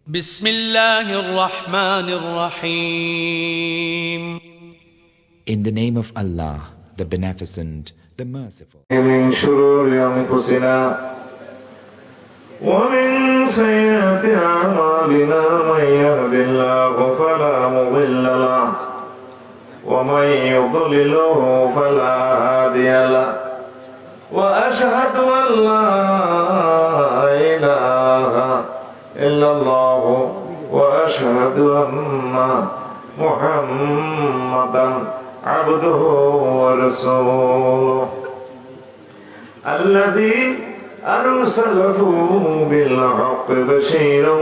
بسم الله الرحمن الرحيم. In the name of Allah, the Beneficent, the Merciful. من شرور أنفسنا ومن سيئات أعمالنا من يهد الله فلا مضل له ومن يضلله فلا هادي له وأشهد أن لا إله إلا الله وأشهد أن محمدا عبده ورسوله الذي أرسله بالحق بشيرا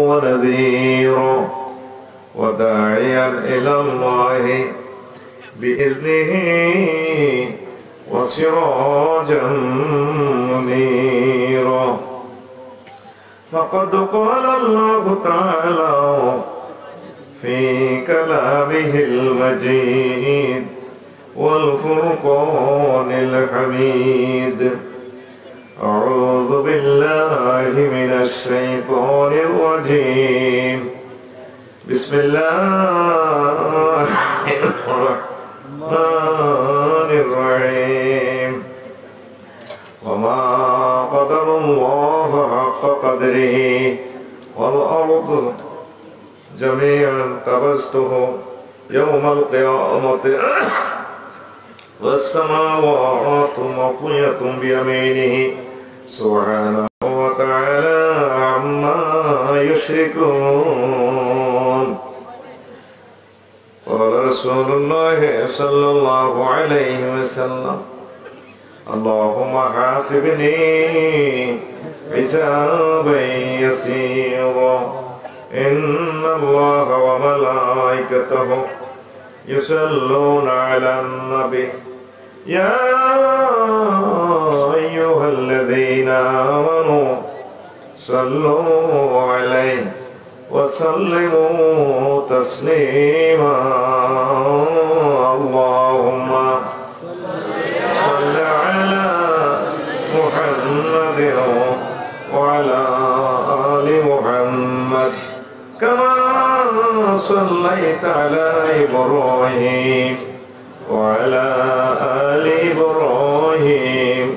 ونذيرا وداعيا إلى الله بإذنه وسراجا منيرا فقد قال الله تعالى في كلامه المجيد والفرقان الحميد أعوذ بالله من الشيطان الرجيم بسم الله الرحمن الرحيم وما قدر الله حق قدره والأرض جميعا قبضته يوم القيامة والسماوات مطوية بيمينه سبحانه وتعالى عما يشركون. قال رسول الله صلى الله عليه وسلم اللهم حاسبني حسابا يسيرا إن الله وملائكته يصلون على النبي يا أيها الذين آمنوا صلوا عليه وسلموا تسليما. اللهم صل على محمد وعلى آل محمد كما صليت على إبراهيم وعلى آل إبراهيم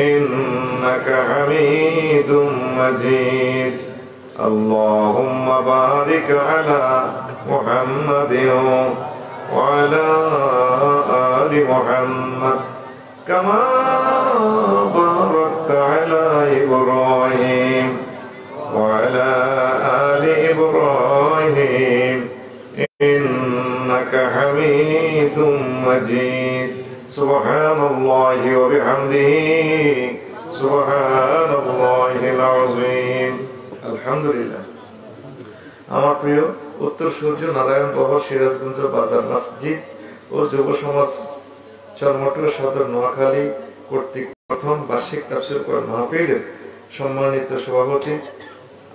إنك حميد مجيد. اللهم بارك على محمد وعلى آل محمد كما باركت على إبراهيم وعلى آل إبراهيم إنك حميد مجيد. سبحان الله وبحمده سبحان الله العظيم. الحمد لله. আমার প্রিয় উত্তর সূর্য নারায়ণ বহর সিরাজগঞ্জ বাজার মসজিদ ও যুব সমাজ চরমটুয়া সদর নোয়াখালী কর্তৃক প্রথম বার্ষিক তাফসীর কোরআন মাহফিলের সম্মানিত সভাপতি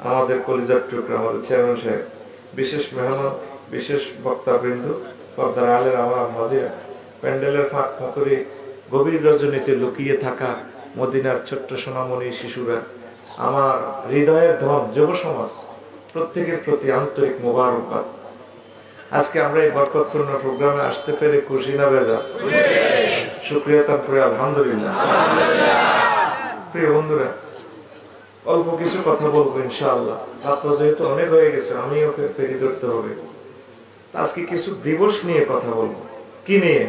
আমাদের কলিজার টুকরা আমাদের চেয়ারম্যান সাহেব, বিশেষ মেহমান, বিশেষ বক্তাবৃন্দ, পর্দার আলের আমার মাঝিরা, প্যান্ডেলের ফাঁক ফকরে গভীর রজনীতে লুকিয়ে থাকা মদিনার ছোট্ট সোনামণি শিশুরা, আমার হৃদয়ের ধন যুব সমাজ, প্রত্যেকের প্রতি আন্তরিক মোবারকবাদ। আজকে আমরা এই বরকতপূর্ণ প্রোগ্রামে আসতে পেরে খুশি না বেজা? শুকরিয়া তারপরে আলহামদুলিল্লাহ। প্রিয় বন্ধুরা, অল্প কিছু কথা বলবো ইনশাআল্লাহ। রাত যেহেতু অনেক হয়ে গেছে, আমিও ফেরি ধরতে হবে। আজকে কিছু দিবস নিয়ে কথা বলবো। কি নিয়ে?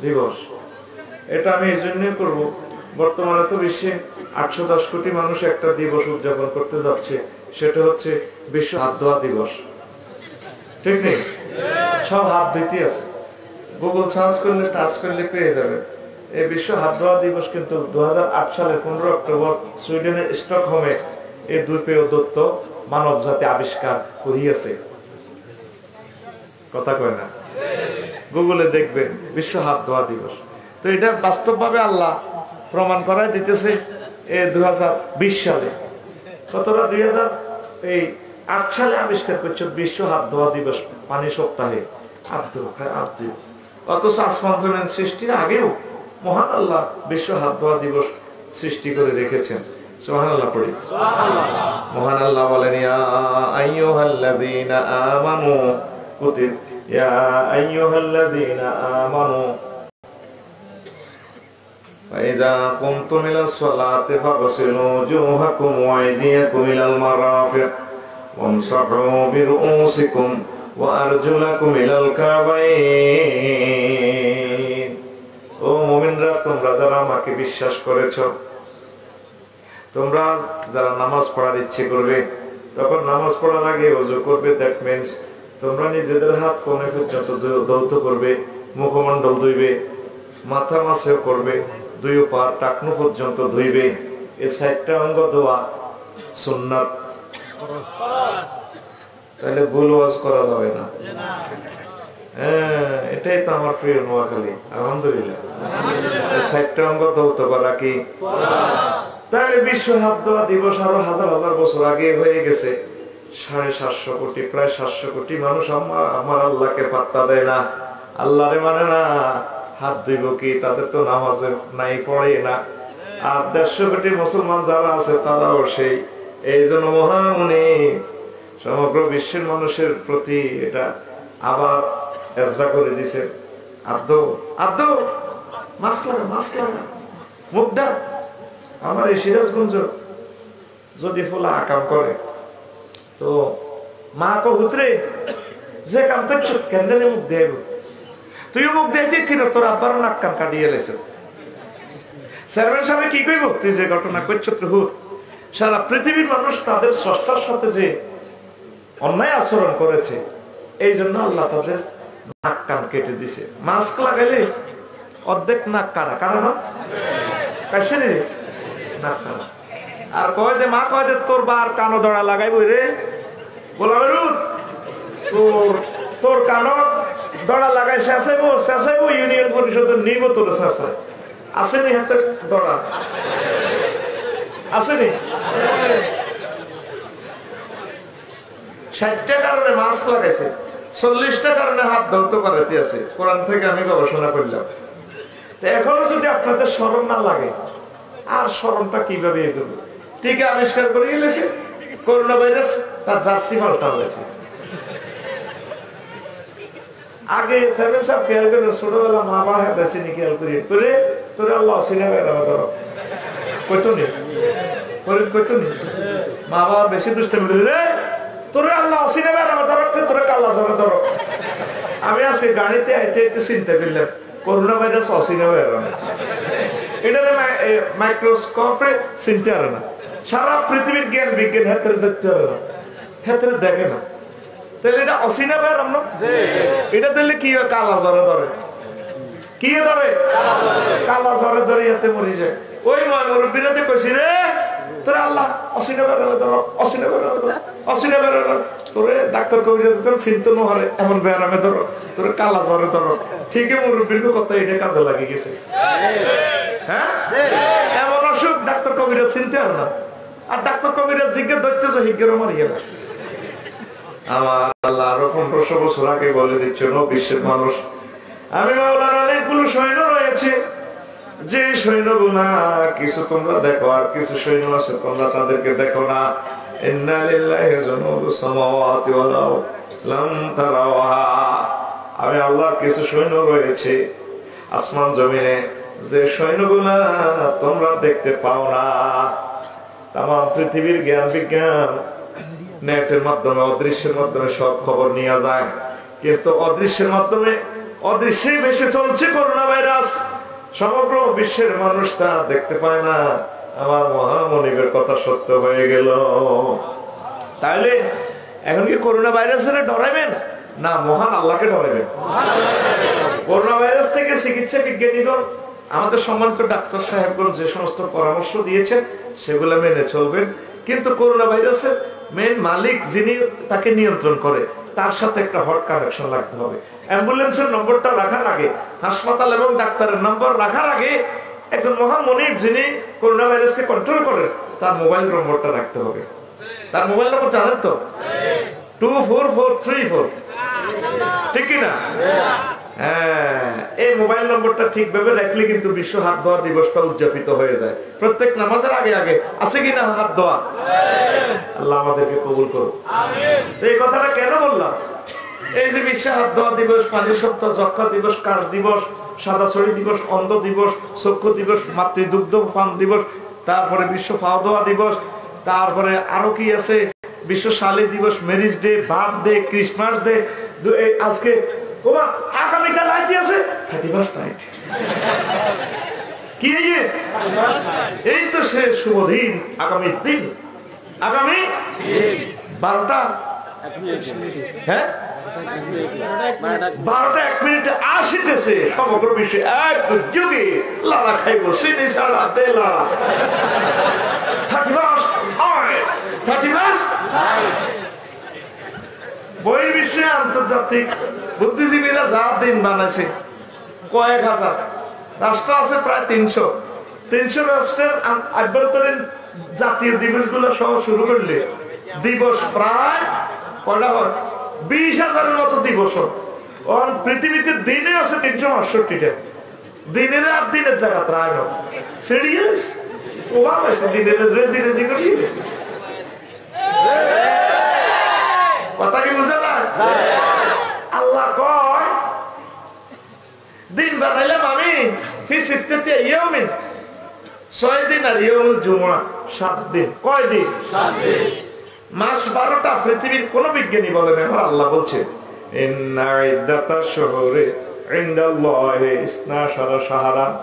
দিবস। এটা আমি এই জন্য করবো, বর্তমানে তো বিশ্বে 810 কোটি মানুষ একটা দিবস উদযাপন করতে যাচ্ছে, সেটা হচ্ছে বিশ্ব হাত ধোয়া দিবস। ঠিক নেই? সব হাত ধুইতে আছে, গুগল সার্চ করলে টাচ করলে পেয়ে যাবে। এই বিশ্ব হাত ধোয়া দিবস কিন্তু 2008 সালের 15 অক্টোবর সুইডেনের স্টকহোমে এই দুর্পেয় দত্ত মানব জাতি আবিষ্কার করিয়াছে। কথা কয় না? গুগলে দেখবেন বিশ্ব হাত ধোয়া দিবস। তো এটা বাস্তবভাবে আল্লাহ প্রমাণ করায় দিতেছে 2020 সালে। কতটা 2008 সালে আবিষ্কার করছে বিশ্ব হাত ধোয়া দিবস, পানি সপ্তাহে হাত ধোয়া। অথচ আসমান জমিন সৃষ্টির আগেও মহান আল্লাহ বিশ্ব হাত ধোয়া দিবস সৃষ্টি করে রেখেছেন। সুবহানাল্লাহ পড়ি। মহান আল্লাহ বলেন ইয়া আইয়ুহাল্লাযীনা আমানু কুতিব ইয়া আইয়ুহাল্লাযীনা আমানু ফাইযা কুমতুম ইলাস সালাতি ফাগসিলু ওজুহাকুম ওয়া আইদিয়াকুম ইলাল মারাফিক ওয়ামসাহু বিরুউসিকুম ওয়া আরজুলাকুম ইলাল কাবাইন। ও মুমিনরা, তোমরা যারা আমাকে বিশ্বাস করেছো, তোমরা যারা নামাজ পড়ার ইচ্ছে করবে, তখন নামাজ পড়ার আগে ওযু করবে। দ্যাট মিন্স তোমরা নিজেদের হাত কোণে পর্যন্ত ধৌত করবে, মুখমণ্ডল ধুইবে, মাথা মাসেও করবে, দুই পা টাকনু পর্যন্ত ধুইবে। এই ৬০টা অঙ্গ ধোয়া সুন্নাত। তাহলে ভুল ওয়াজ করা যাবে না। হ্যাঁ, এটাই তো আমার প্রিয় নোয়াখালী। আলহামদুলিল্লাহ, ৬০টা অঙ্গ ধৌত করা কি? তাহলে বিশ্ব হাত ধোয়া দিবস আরো হাজার হাজার বছর আগে হয়ে গেছে। ৭৫০ কোটি, প্রায় ৭০০ কোটি মানুষ আমার আল্লাহকে পাত্তা দেয় না, আল্লাহরে মানে না। হাত ধুইব কি? তাদের তো নামাজে নাই, পড়ে না। আর ১৫০ কোটি মুসলমান যারা আছে তারাও সেই। এই জন্য মহামুনি সমগ্র বিশ্বের মানুষের প্রতি এটা আবার এজরা করে দিছে। আদ্য আদ্য মাস্ক লাগা, মাস্ক লাগা, মুখ ডাক। আমার এই সিরাজগঞ্জ যদি ফোলা আকাম করে তো মা কবুতরে যে কাম করছো কেন মুখ দেব, তুইও মুখ দিয়ে দিচ্ছি না, তোর আব্বার নাক কান কাটিয়ে এলেছে। চেয়ারম্যান সাহেব কি কইব? তুই যে ঘটনা করছো প্রভু, সারা পৃথিবীর মানুষ তাদের স্রষ্টার সাথে যে অন্যায় আচরণ করেছে, এই জন্য আল্লাহ তাদের নাক কান কেটে দিছে। মাস্ক লাগাইলে অর্ধেক নাক কানা কানা না কাছে রে নাক কানা। আর কয় যে মা কয় যে তোর বার কানো দড়া লাগাইব রে, বলা তোর কানো দড়া লাগাই শেষাইবো ইউনিয়ন পরিষদের নিব তোর শেষায়। আসেনি হাতে দড়া? আসেনি? ৬০টা কারণে মাস্ক লাগাইছে, ৪০টা কারণে হাত ধৌত করাতে আছে। কোরআন থেকে আমি গবেষণা করলাম। তো এখনো যদি আপনাদের শরম না লাগে, আর শরমটা কিভাবে এগোবে? টিকা আবিষ্কার করে গেলেছে করোনা ভাইরাস, তার জার্সি পাল্টা হয়েছে। আগে সাহেব সাহেব খেয়াল করে ছোটবেলা মা বাবা হাতে খেয়াল করে তোরে আল্লাহ অসিনা ধরো কইতো নি, কইতো নি। মা বাবা বেশি দুষ্টামি করে রে তোরে আল্লাহ অসিনা ধরো, তোরে কাল্লা ধরো ধরো। আমি আজকে গাড়িতে আইতে আইতে চিন্তা করলাম করোনা ভাইরাস অসিনা বেড়ানো, এটা মাইক্রোস্কোপে চিনতে পারে না। সারা পৃথিবীর জ্ঞান বিজ্ঞান হাতের দেখতে পারে না, হাতের দেখে না। তাহলে এটা অসিনা বেড়ানো, এটা দিলে কি হয়? কালা জ্বরে ধরে। কি ধরে? কালা জ্বরে ধরে হাতে মরি যায়। ওই মুরব্বীরা কইছি রে তোরে আল্লাহ অসিনা বেড়ানো ধরো, অসিনা বেড়ানো ধরো, অসিনা বেড়ানো। তোরে ডাক্তার কবিরাজ চিন্ত নহরে এমন ব্যায়ামে ধরো, তোরে কালা জ্বরে ধরো। ঠিকই মুরব্বীর কথা এটা কাজে লাগে গেছে। হ্যাঁ, এমন অসুখ ডাক্তার কবিরাজ চিনতে আর না। আর ডাক্তার কবিরাজ জিজ্ঞেস ধরতেছ হিজ্ঞেরও মারি গেল। আমার আল্লাহ আরো ১৫০০ বছর আগে বলে দিচ্ছ বিশ্বের মানুষ, আমি মাওলার অনেকগুলো সৈন্য রয়েছে, যে সৈন্যগুলা কিছু তোমরা দেখো আর কিছু সৈন্য আছে তোমরা তাদেরকে দেখো না। ইন্না লিল্লাহি জুনুদুস সামাওয়াতি ওয়াল আরদ লাম তারাওহা। আমি আল্লাহর কিছু সৈন্য রয়েছে আসমান জমিনে, যে সৈন্যগুলা তোমরা দেখতে পাও না। তাম পৃথিবীর জ্ঞান বিজ্ঞান নেটের মাধ্যমে অদৃশ্যের মাধ্যমে সব খবর নিয়ে যায়, কিন্তু অদৃশ্যের মাধ্যমে অদৃশ্যেই বেশি চলছে করোনা ভাইরাস। সমগ্র বিশ্বের মানুষ তা দেখতে পায় না। আমার মহামনিবের কথা সত্য হয়ে গেল। তাহলে এখন কি করোনা ভাইরাসের ডরাইবেন না মহান আল্লাহকে ডরাইবেন? করোনা ভাইরাস থেকে চিকিৎসা বিজ্ঞানীগণ আমাদের সম্মানিত ডাক্তার সাহেবগণ যে সমস্ত পরামর্শ দিয়েছেন সেগুলো মেনে চলবেন। কিন্তু করোনা ভাইরাসের মেন মালিক যিনি তাকে নিয়ন্ত্রণ করে তার সাথে একটা হট কানেকশন রাখতে হবে। অ্যাম্বুলেন্সের নম্বরটা রাখার আগে, হাসপাতাল এবং ডাক্তারের নম্বর রাখার আগে একজন মহামনিব যিনি করোনা ভাইরাসকে কন্ট্রোল করেন তার মোবাইল নম্বরটা রাখতে হবে। তার মোবাইল নম্বর জানেন তো? 24434, ঠিক কিনা? হ্যাঁ, এই মোবাইল নম্বরটা ঠিকভাবে রাখলে কিন্তু বিশ্ব হাত ধোয়া দিবসটা উদযাপিত হয়ে যায়। প্রত্যেক নামাজের আগে আগে আছে কিনা হাত ধোয়া? আল্লাহ আমাদেরকে কবুল করুন। তো এই কথাটা কেন বললাম? এই যে বিশ্ব হাত ধোয়া দিবস, পানি সপ্তাহ, যক্ষা দিবস, কাশ দিবস, সাদা ছড়ি দিবস, অন্ধ দিবস, চক্ষু দিবস, মাতৃদুগ্ধ পান দিবস, তারপরে বিশ্ব ফাও ধোয়া দিবস, তারপরে আরো কি আছে, বিশ্ব শালী দিবস, marriage day, birthday, Christmas day. আজকে আগামীকাল আইটি আছে 31st নাইট। কি এই তো সে শুভ দিন, আগামী দিন, আগামী 12টা, হ্যাঁ 12টা 1 মিনিটে আসিতেছে সমগ্র বিশ্বে এক যুগে লালা খাইব সিনি ছাড়া দে লালা 31st বহির্বিশ্বে আন্তর্জাতিক বুদ্ধিজীবীরা যা দিন বানাইছে, কয়েক হাজার রাষ্ট্র আছে, প্রায় 300 রাষ্ট্রের আভ্যন্তরীণ জাতীয় দিবসগুলো সহ শুরু করলে দিবস প্রায় কয়টা হয়? 20,000-এর মতো দিবস। পৃথিবীতে দিনে আছে 368টা। দিনের আর দিনের জায়গা প্রায় নয় ছেড়িয়ে গেছে, ওভাব আছে দিনের রেজি রেজি করিয়ে গেছে। কথা কি বুঝা যায়? আল্লাহ কয় দিন বানাইলাম আমি 6 দিন আর ইয়মুল জুমআ 7 দিন। কয় দিন? 7 দিন। মাস 12টা। পৃথিবীর কোন বিজ্ঞানী বলে না, আল্লাহ বলছে ইন্না ইদ্দাতাশ শুহুরি ইনদাল্লাহি 12 শাহরান।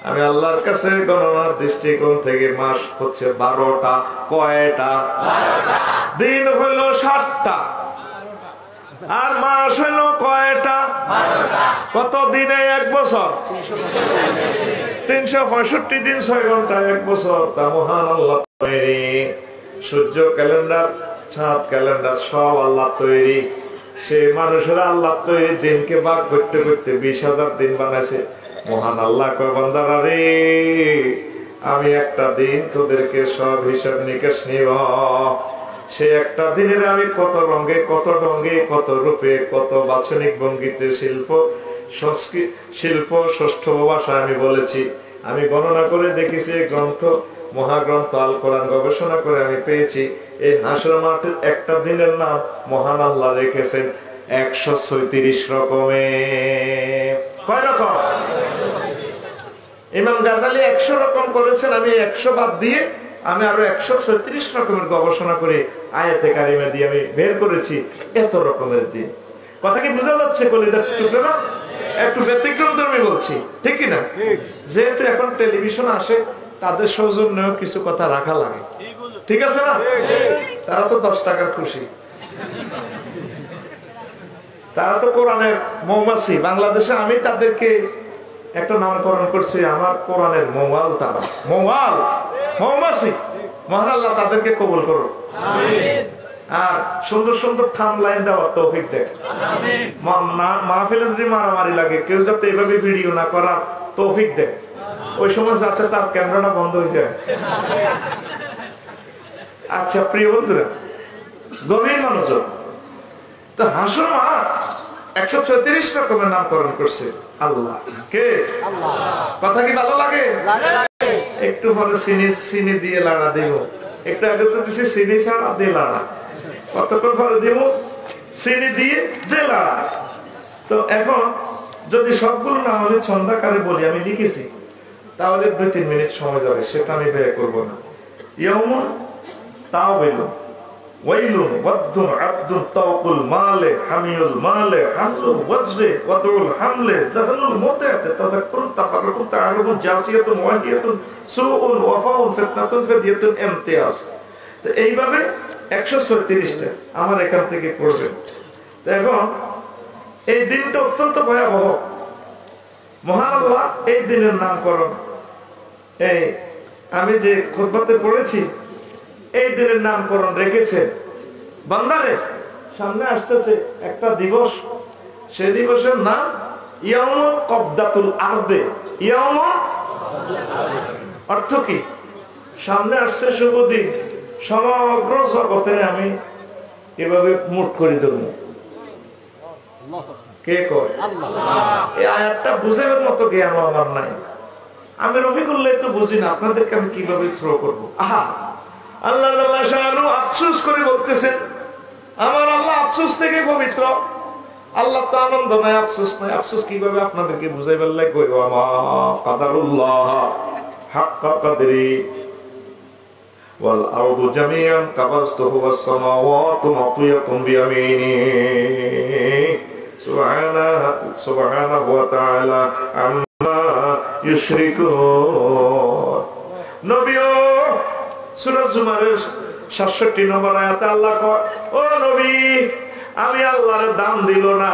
আমি আল্লাহর কাছে গণনার দৃষ্টিকোণ থেকে মাস হচ্ছে 12টা। কয়টা? 12টা। দিন হলো 7টা আর মাস হলো কয়টা? 12টা। কত দিনে 1 বছর? 365 দিন 6 ঘন্টা 1 বছর। তা মহান আল্লাহ তৈরি। সূর্য ক্যালেন্ডার, চাঁদ ক্যালেন্ডর সব আল্লাহ তৈরি। সে মানুষেরা আল্লাহ তৈরি দিনকে ভাগ করতে করতে 20,000 দিন বানাইছে। মহান আল্লাহ কয় বান্দারা রে, আমি একটা দিন তোদেরকে সব হিসাব নিকাশ নিব। সে একটা দিনের আমি কত রঙে, কত ঢঙ্গে, কত রূপে, কত বাচনিক ভঙ্গিতে শিল্প ষষ্ঠ ভাষায় আমি বলেছি। আমি গণনা করে দেখেছি এই গ্রন্থ, মহাগ্রন্থ আল কোরআন গবেষণা করে আমি পেয়েছি এই হাসর মাঠের একটা দিনের নাম মহান আল্লাহ রেখেছেন 136 রকমে। কয় রকম? ইমাম গাজালি 100 রকম করেছেন, আমি 100 বাদ দিয়ে আমি আরো 136 রকমের গবেষণা করে আয়াতে কারিমা দিয়ে আমি বের করেছি এত রকমের দিন। কথা কি বোঝা যাচ্ছে? কলিজার টুকরা একটু ব্যতিক্রম ধর্মী বলছি, ঠিক কিনা? যেহেতু এখন টেলিভিশন আসে, তাদের সৌজন্যেও কিছু কথা রাখা লাগে, ঠিক আছে না? তারা তো 10 টাকার খুশি, তারা তো কোরআনের মৌমাছি। বাংলাদেশে আমি তাদেরকে একটা নামকরণ করছি, আমার কোরআনের মৌয়াল। তারা মৌয়াল, মৌমাছি। মহান আল্লাহ তাদেরকে কবুল করো, আর সুন্দর সুন্দর থাম লাইন দেওয়ার তৌফিক দেয়। মাহফিলে যদি মারামারি লাগে, কেউ যাতে এভাবে ভিডিও না করার তৌফিক দেয়। ওই সময় যাচ্ছে তার ক্যামেরাটা বন্ধ হয়ে যায়। আচ্ছা প্রিয় বন্ধুরা, গভীর মনোযোগ। তো হাসর মাঠ 136 রকমের নামকরণ করছে আল্লাহ। কে? আল্লাহ। কথা কি ভালো লাগে? একটু পরে চিনি দিয়ে লাড়া দিব, একটু আগে তো দিচ্ছি চিনি ছাড়া দিয়ে লাড়া, কতক্ষণ পরে দিব চিনি দিয়ে লাড়া। তো এখন যদি সবগুলো না হলে ছন্দাকারে বলি, আমি লিখেছি, তাহলে 2-3 মিনিট সময় যাবে, সেটা আমি ব্যয় করবো না। ইয়াউমুন তাওবিলুন ওয়াইলুন ওয়াদুন আবদুন তাওকুল মালে হামিউল মালে হামলুল ওয়াজরে ওয়াদুল হামলে জাহালুল মুতায়াতে তাযাক্কুরুন তাফাররুকুন তাআরুবুন জাসিয়াতুন ওয়াহিয়াতুন সুউন ওয়াফাউন ফিতনাতুন ফিদিয়াতুন ইমতিয়াজ। তো এইভাবে 136টা আমার এখান থেকে পড়বেন। তো এখন এই দিনটা অত্যন্ত ভয়াবহ। মহান আল্লাহ এই দিনের নামকরণ এই আমি যে খুতবাতে পড়েছি, এই দিনের নামকরণ রেখেছে। বান্দারে সামনে আসতেছে একটা দিবস, সে দিবসের নাম ইয়াউমু কবদাতুল আরদে। ইয়াউমু অর্থ কি? সামনে আসছে শুভ দিন, সমগ্র জগতে আমি এভাবে মুট করে দেব। কে কয়? এই আয়াতটা বুঝানোর মতো জ্ঞান আমার নাই। আমি রফিকুল্লাহ তো বুঝি না, আপনাদেরকে আমি কিভাবে থ্রো করবো? আহা, আল্লাহ জাল্লা শাআনু আফসোস করে বলতেছেন, আমার আল্লাহ আফসোস থেকে পবিত্র। আল্লাহ তো আনন্দ নাই, আফসোস নাই। আফসোস কিভাবে আপনাদেরকে বুঝাইবার লাগে? কইব আমা কাদারুল্লাহ হাক্কা কদরি ওয়াল আরদু জামিআন কাবাসতুহু ওয়াস সামাওয়াতু মাতওয়াতুন বিয়ামিনি সুবহানাহু ওয়া তাআলা আম্মা ইউশরিকুন। নবীও সূরা জুমারের ৬৭ নম্বর আয়াতে আল্লাহ কয়, ও নবী, আমি আল্লাহর দাম দিল না,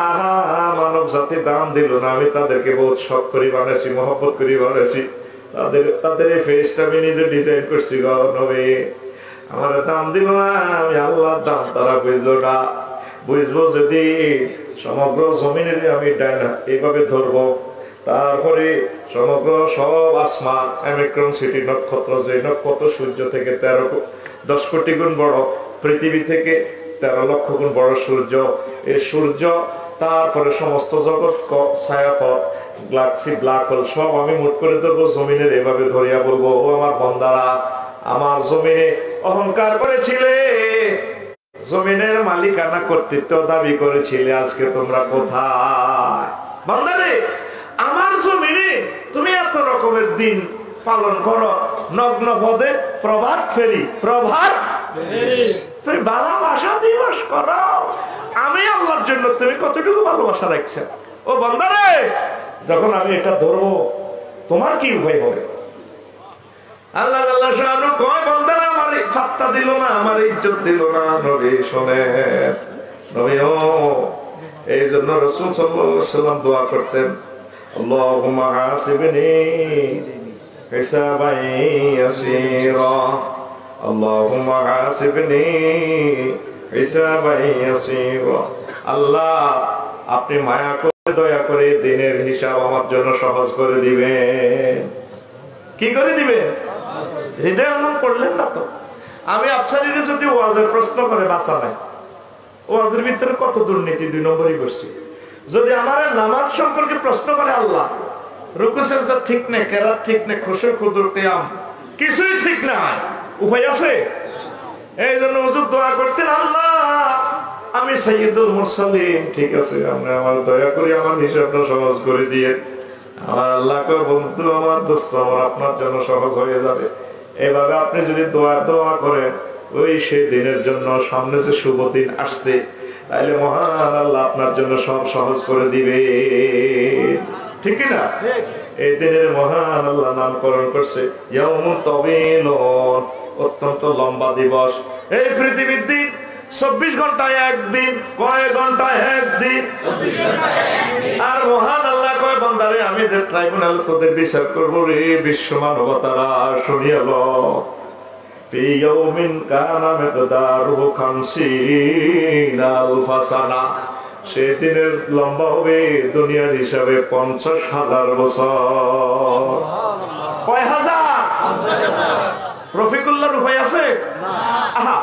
মানব জাতি দাম দিল না। আমি তাদেরকে বহুত শখ করে বানাইছি, মহব্বত করে বানাইছি। তাদের এই ফেসটা আমি নিজে ডিজাইন করছি। গো নবী, আমার দাম দিল না, আমি আল্লাহর দাম তারা বুঝলো না। বুঝবো যদি সমগ্র জমিনের আমি ডাইনা এইভাবে ধরবো, তারপরে সমগ্র সব আসমান অ্যামিক্রন সিটি নক্ষত্র, যে নক্ষত্র সূর্য থেকে 10 কোটি গুণ বড়, পৃথিবী থেকে 13 লক্ষ গুণ বড় সূর্য, এই সূর্য, তারপরে সমস্ত জগৎ, ছায়াপথ, গ্যালাক্সি, ব্ল্যাক হোল সব আমি মুট করে ধরবো, জমিনের এভাবে ধরিয়া বলবো, ও আমার বান্দারা, আমার জমিনে অহংকার করেছিলে, জমিনের মালিকানা কর্তৃত্ব দাবি করেছিলে, আজকে তোমরা কোথায়? বান্দারে, আমার জমিনে তুমি এত রকমের দিন পালন করো, নগ্ন পদে প্রভাত ফেরি, তুমি ভালোবাসা দিবস করো, আমি আল্লাহর জন্য তুমি কতটুকু ভালোবাসা রাখছো? ও বান্দারে, যখন আমি এটা ধরবো তোমার কি উপায় হবে? আল্লাহ আল্লাহ শাআনু কয়, বান্দারা আমার ফাত্তা দিল না, আমার ইজ্জত দিল না। নবী শোনেন, নবীও এই জন্য রাসূল সাল্লাল্লাহু আলাইহি ওয়াসাল্লাম দোয়া করতেন, আল্লাহুম্মা হাসিবনি হিসাবান ইয়াসীরা, আল্লাহুম্মা হাসিবনি হিসাবান ইয়াসীরা। আল্লাহ, আপনি মায়া করে দয়া করে দিনের হিসাব আমার জন্য সহজ করে দিবেন। কি করে দিবেন? হৃদয় আনন্দ পড়লেন না তো? আমি আফসারিরে যদি ওয়াজের প্রশ্ন করে বাঁচা নাই, ওয়াজের ভিতরে কত দুর্নীতি 2 নম্বরই করছি। যদি আমার নামাজ সম্পর্কে প্রশ্ন করে, আল্লাহ রুকু সিজদা ঠিক নেই, কেরাত ঠিক নেই, খুশু খুদুর কিয়াম কিছুই ঠিক নাই, উপায় আছে? এই জন্য হুজুর দোয়া করতেন, আল্লাহ আমি সাইয়্যিদুল মুরসালিন, ঠিক আছে, আমরা আমার দয়া করে আমার হিসাবটা সহজ করে দিয়ে। আমার আল্লাহ কো, বন্ধু আমার, দোস্ত আমার, আপনার জন্য সহজ হয়ে যাবে। এভাবে আপনি যদি দোয়া করেন, ওই সেই দিনের জন্য, সামনে যে শুভ দিন আসছে, তাইলে মহান আল্লাহ আপনার জন্য সব সহজ করে দিবে, ঠিক না? এই দিনের মহান আল্লাহ নামকরণ করছে ইয়াউমুত তাওয়ীল, অত্যন্ত লম্বা দিবস। এই পৃথিবীর দিন 24 ঘন্টায় একদিন, কয় ঘন্টায় একদিন? আর মহান আল্লাহ কয়, বান্দারে, আমি যে ট্রাইব্যুনাল তোদের বিচার করবো রে বিশ্ব মানবতারা, শুনিয়া ল, ফি ইয়াউমিন কানা মিকদারুহু 50 আলফা সানা, সেদিনের লম্বা হবে দুনিয়ার হিসাবে 50,000 বছর। কয় হাজার? রফিকুল্লাহর উপায় আছে? আহা,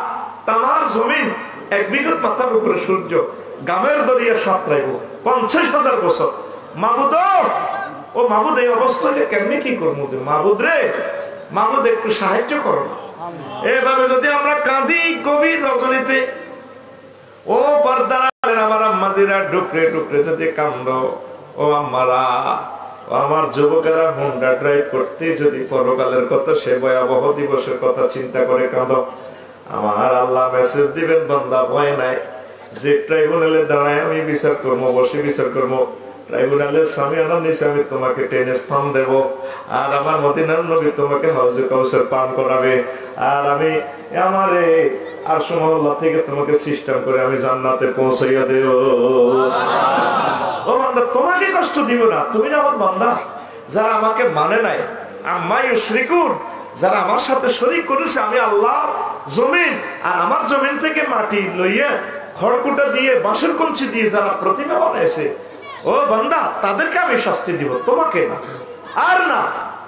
তামার জমিন 1 বিঘত মাথার উপরে সূর্য, গামের দরিয়া সাঁতরাইব 50,000 বছর। মাবুদ, ও মাবুদ, এই অবস্থায় কেমনি কি করবো? মাবুদ রে, মাবুদ একটু সাহায্য করো না। এভাবে যদি আমরা কাঁদি গভীর রজনীতে, ও পর্দার আমার আম্মাজিরা ডুকরে ডুকরে যদি কান্দ, ও আম্মারা, আমার যুবকেরা হুন্ডা ড্রাইভ করতে যদি পরকালের কথা, সে ভয়াবহ দিবসের কথা চিন্তা করে কাঁদ, আমার আল্লাহ মেসেজ দিবেন, বান্দা ভয় নাই, যে ট্রাইব্যুনালে দাঁড়ায় আমি বিচার করবো, বসে বিচার করবো, ট্রাইব্যুনালের সামনে আনার নিচে আমি তোমাকে টেনে স্থান দেব, আর আমার মদিনার নবী তোমাকে হাউজে কাউসার পান করাবে, আর আমি আমার আরশ মহল্লা থেকে তোমাকে সিস্টেম করে আমি জান্নাতে পৌঁছাইয়া দেব। ও বান্দা, তোমাকে কষ্ট দিব না, তুমি না আমার বান্দা। যারা আমাকে মানে নাই, আম্মা ইউশরিকুন, যারা আমার সাথে শরীক করেছে, আমি আল্লাহ জমিন আর আমার জমিন থেকে মাটি লইয়া খড়কুটা দিয়ে, বাঁশের কঞ্চি দিয়ে যারা প্রতিমা বানাইছে, ও বান্দা, তাদেরকে আমি শাস্তি দিব, তোমাকে না। আর না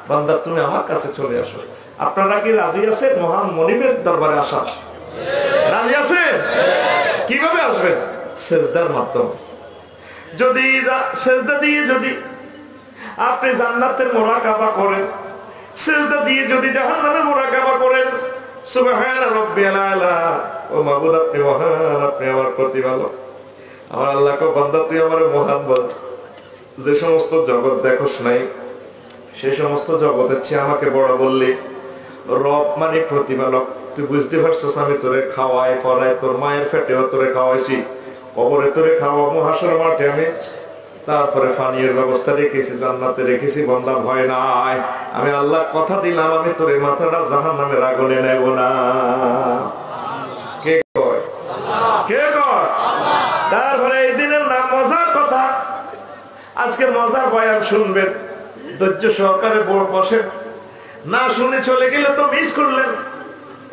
বান্দা, তুমি আমার কাছে চলে আসো। আপনারা কি রাজি আছেন মহান মনিবের দরবারে আসা? রাজি আছেন? কিভাবে আসবেন? সেজদার মাধ্যমে। যদি সেজদা দিয়ে যদি আপনি জান্নাতের মুরাকাবা করেন, সেজদা দিয়ে যদি জাহান্নামের মুরাকাবা করেন, সুবহান রাব্বিয়াল আলা, ও মাবুদ আপনি মহান, আপনি আমার প্রতিপালক। আমার আল্লাহ কো বান্দা তুই আমার মহান বল, যে সমস্ত জগৎ দেখোস নাই সে সমস্ত জগতের চেয়ে আমাকে বড় বললি। রব মানে প্রতিপালক, তুই বুঝতে পারছিস আমি তোরে খাওয়াই পড়াই, তোর মায়ের পেটেও তোরে খাওয়াইছি, কবরে তোরে খাওয়াবো, হাসর মাঠে আমি তারপরে পানীয় ব্যবস্থা রেখেছি, জান্নাতে রেখেছি। বান্দা ভয় নাই, আমি আল্লাহ কথা দিলাম আমি তোর মাথাটা জাহান্নামের আগুনে নেব না। কে কয়? কে কয়? তারপরে এই দিনের নাম মজার কথা, আজকে মজার বয়ান শুনবেন, ধৈর্য সহকারে বসেন, না শুনে চলে গেলে তো মিস করলেন।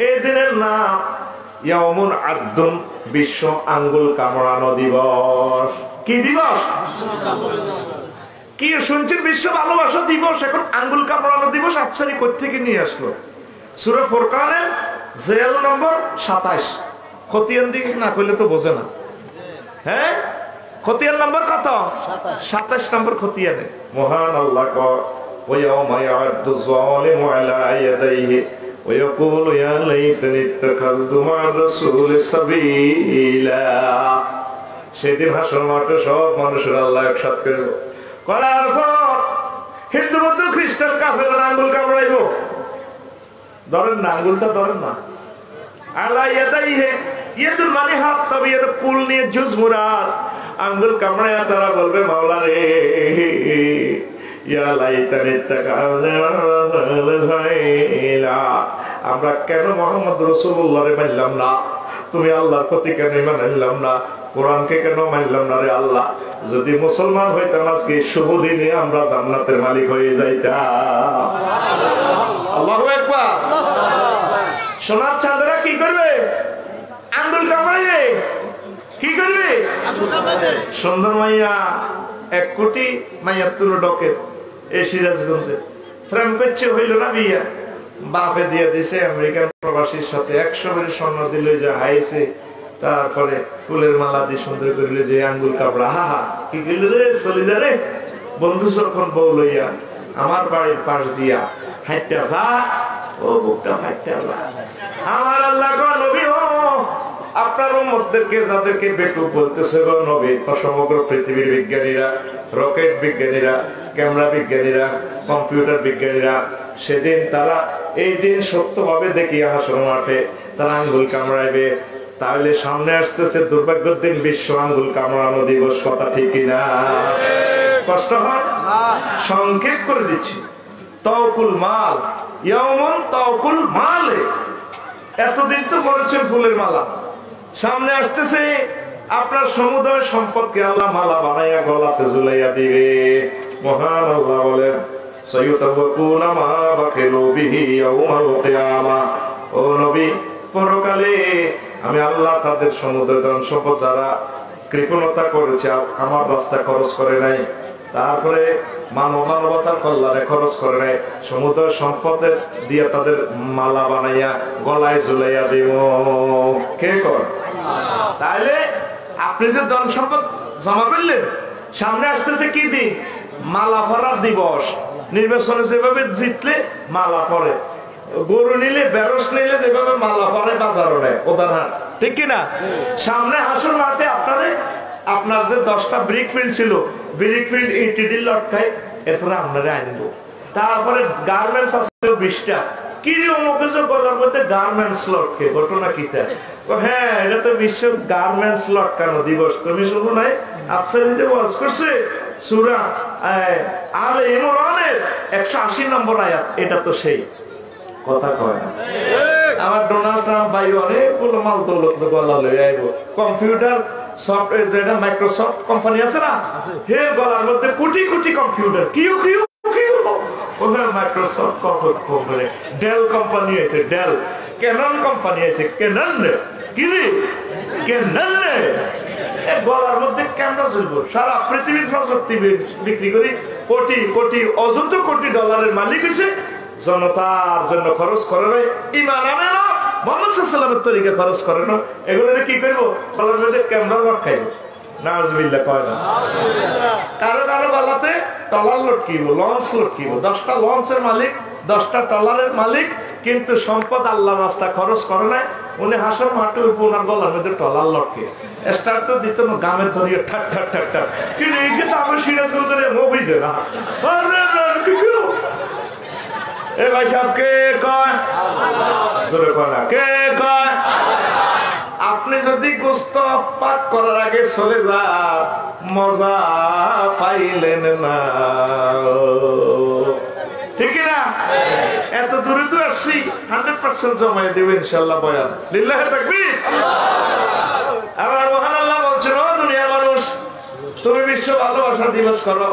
এই দিনের নাম ইয়াউমুন আদ্দুন, বিশ্ব আঙ্গুল কামড়ানো দিবস। কি দিবস? কি শুনছেন? বিশ্ব ভালোবাসা দিবস, এখন আঙ্গুল কামড়ানো দিবস। আফসারি কোত্থেকে নিয়ে আসলো? সূরা ফুরকানের জেল নম্বর 27। খতিয়ান দিকে না কইলে তো বোঝে না। হ্যাঁ, খতিয়ান নম্বর কত? 27 নম্বর খতিয়ানে মহান আল্লাহ কয় ওয়ায়াউমা ইয়া'আদ্দু যালিমু আলা ইয়াদাইহি ওয়া ইয়াকুলু ইয়া লাইতানি ইত্তাখাযতু মা'আর রাসূলি সাবিলা। সেদিন হাসর মাঠে সব মানুষের আল্লাহ একসাথ করব, করার পর হিন্দু বৌদ্ধ খ্রিস্টান কাফেররা আঙ্গুল কামড়াইব। ধরেন না, আঙ্গুলটা ধরেন না। আলা ইয়াদাইহি, ইয়াদুল মানে হাত, তবে এটা কুল নিয়ে জুজ মুরাদ। আঙ্গুল কামড়াইয়া তারা বলবে মাওলা রে, ইয়া লাইতানি ইত্তাখাযতু, আমরা কেন মুহাম্মদ রাসূলুল্লাহ রে মানলাম না, তুমি আল্লাহর প্রতি কেন ঈমান আনলাম না, কোরআনকে কেন মানলাম না রে আল্লাহ। যদি মুসলমান হইতাম আজকে শুভ দিনে আমরা জান্নাতের মালিক হয়ে যাইতাম। আল্লাহু আকবার। সোনার চাঁদেরা কি করবে? আঙ্গুল কামড়াইবে। কি করবে? সুন্দর মাইয়া 1 কোটি মাইয়ার তুলো ডকের এই সিরাজগঞ্জে প্রেম করছে, হইল না বিয়া, বাপে দিয়ে দিছে আমেরিকান প্রবাসীর সাথে 100 ভরি স্বর্ণ দিল, যে হাইছে, তারপরে ফুলের মালা দিয়ে সুন্দর করিল, যে আঙ্গুল কাপড়া। হা হা, কি কইল রে? চলি যা রে বন্ধু, যখন বউ লইয়া আমার বাড়ির পাশ দিয়া হাইটা যা, ও বুকটা হাইটা যা। আমার আল্লাহ গো নবী, ও আপনার উম্মতদেরকে যাদেরকে বেকুব বলতেছে গো নবী, সমগ্র পৃথিবীর বিজ্ঞানীরা, রকেট বিজ্ঞানীরা, ক্যামেরা বিজ্ঞানীরা, কম্পিউটার বিজ্ঞানীরা, সেদিন তারা এই দিন সত্যভাবে দেখিয়া হাসর মাঠে তারা আঙ্গুল কামড়াইবে। তাহলে সামনে আসতেছে দুর্ভাগ্যের দিন, বিশ্ব আঙ্গুল কামড়ানো দিবস। কথা ঠিক কিনা? কষ্ট হয়? সংক্ষেপ করে দিচ্ছি। তাওকুল মাল, ইয়াউমুন তাওকুল মালে। এতদিন তো বলেছেন ফুলের মালা, সামনে আসতেছে আপনার সমুদয় সম্পদকে আল্লাহ মালা বানাইয়া গলাতে ঝুলাইয়া দিবে। মহান আল্লাহ বলেন সাইয়ুতাওয়াকুনা মা বাকিলু বিহি ইয়াউমাল কিয়ামা। ও নবী, পরকালে আমি আল্লাহ তাদের সমুদয় ধন সম্পদ যারা কৃপণতা করেছে, আমার রাস্তায় খরচ করে নাই, তারপরে মানবতার কল্যাণে খরচ করে নাই, সমুদয় সম্পদের দিয়ে তাদের মালা বানাইয়া গলায় ঝুলাইয়া দিব। কে কর? তাইলে আপনি যে ধন সম্পদ জমা করলেন, সামনে আসতেছে কি দিন? মালা পরার দিবস। নির্বাচনে যেভাবে জিতলে মালা পরে, গরু নিলে, বেরস নিলে যেভাবে মালা পরে বাজারও নেয়, উদাহরণ, ঠিক কিনা? সামনে হাসর মাঠে আপনার যে 10টা ব্রিক ফিল্ড ছিল, ব্রিক ফিল্ড ইটিডির লটকায়, এরপরে আপনারা আনবো। তারপরে গার্মেন্টস আছে 20টা। কি অমুকে যে গলার মধ্যে গার্মেন্টস লটকে, ঘটনা কিটা? হ্যাঁ, এটা তো বিশ্ব গার্মেন্টস লটকানো দিবস। তুমি শুনো নাই? আফসারি যে ওয়াজ করছে সূরা আলে ইমরানের 180 নম্বর আয়াত, এটা তো সেই কথা কয় না। আমার ডোনাল্ড ট্রাম্প ভাই অনেকগুলো মাল দৌলত গলা লয়ে আইব। কম্পিউটার সফটওয়্যার, যেটা মাইক্রোসফট কোম্পানি আছে না, হে গলার মধ্যে crore crore computer. Q Q Q, ওখানে মাইক্রোসফট কোম্পানি, ডেল কোম্পানি আছে, ডেল, ক্যানন কোম্পানি আছে, ক্যানন। কি রে? ক্যানন। গলার মধ্যে ক্যামেরা চলবো, সারা পৃথিবীর প্রযুক্তি বিক্রি করি, কোটি কোটি অযুত কোটি ডলারের মালিক হয়েছে। জনতার জন্য খরচ করে নাই, ঈমান আনে না, মুহাম্মদ সাল্লাল্লাহু আলাইহি ওয়াসাল্লামের তরিকা খরচ করে না। এগুলো কি করবো? গলার মধ্যে ক্যামেরা রাখাইবো, নাউজুবিল্লাহ কয় না। কারো কারো গলাতে টলার লটকিব, লঞ্চ লটকিব, 10টা লঞ্চের মালিক, 10টা টলারের মালিক, কিন্তু সম্পদ আল্লাহ রাস্তা খরচ করে নাই। উনি হাসর মাঠে ওনার গলার মধ্যে টলার লটকে স্টার্ট তো দিত না, গামের ধরিয়ে ঠাট ঠাট ঠাট ঠাট। কিন্তু এই কিন্তু আমার সিরাজগঞ্জের মুভিজে না। এ ভাই সাহেব কে কয়? জোরে কয় না, কে কয়? আপনি যদি গোস্ত পাক করার আগে চলে যান, মজা পাইলেন না, ঠিক না? এত দূরে তো আসছি, 100% জমাই দেবে ইনশাআল্লাহ বয়ান। লিল্লাহি তাকবীর। আমার মহান আল্লাহ বলছেন, ও দুনিয়ার মানুষ, তুমি বিশ্ব ভালোবাসা দিবস করো।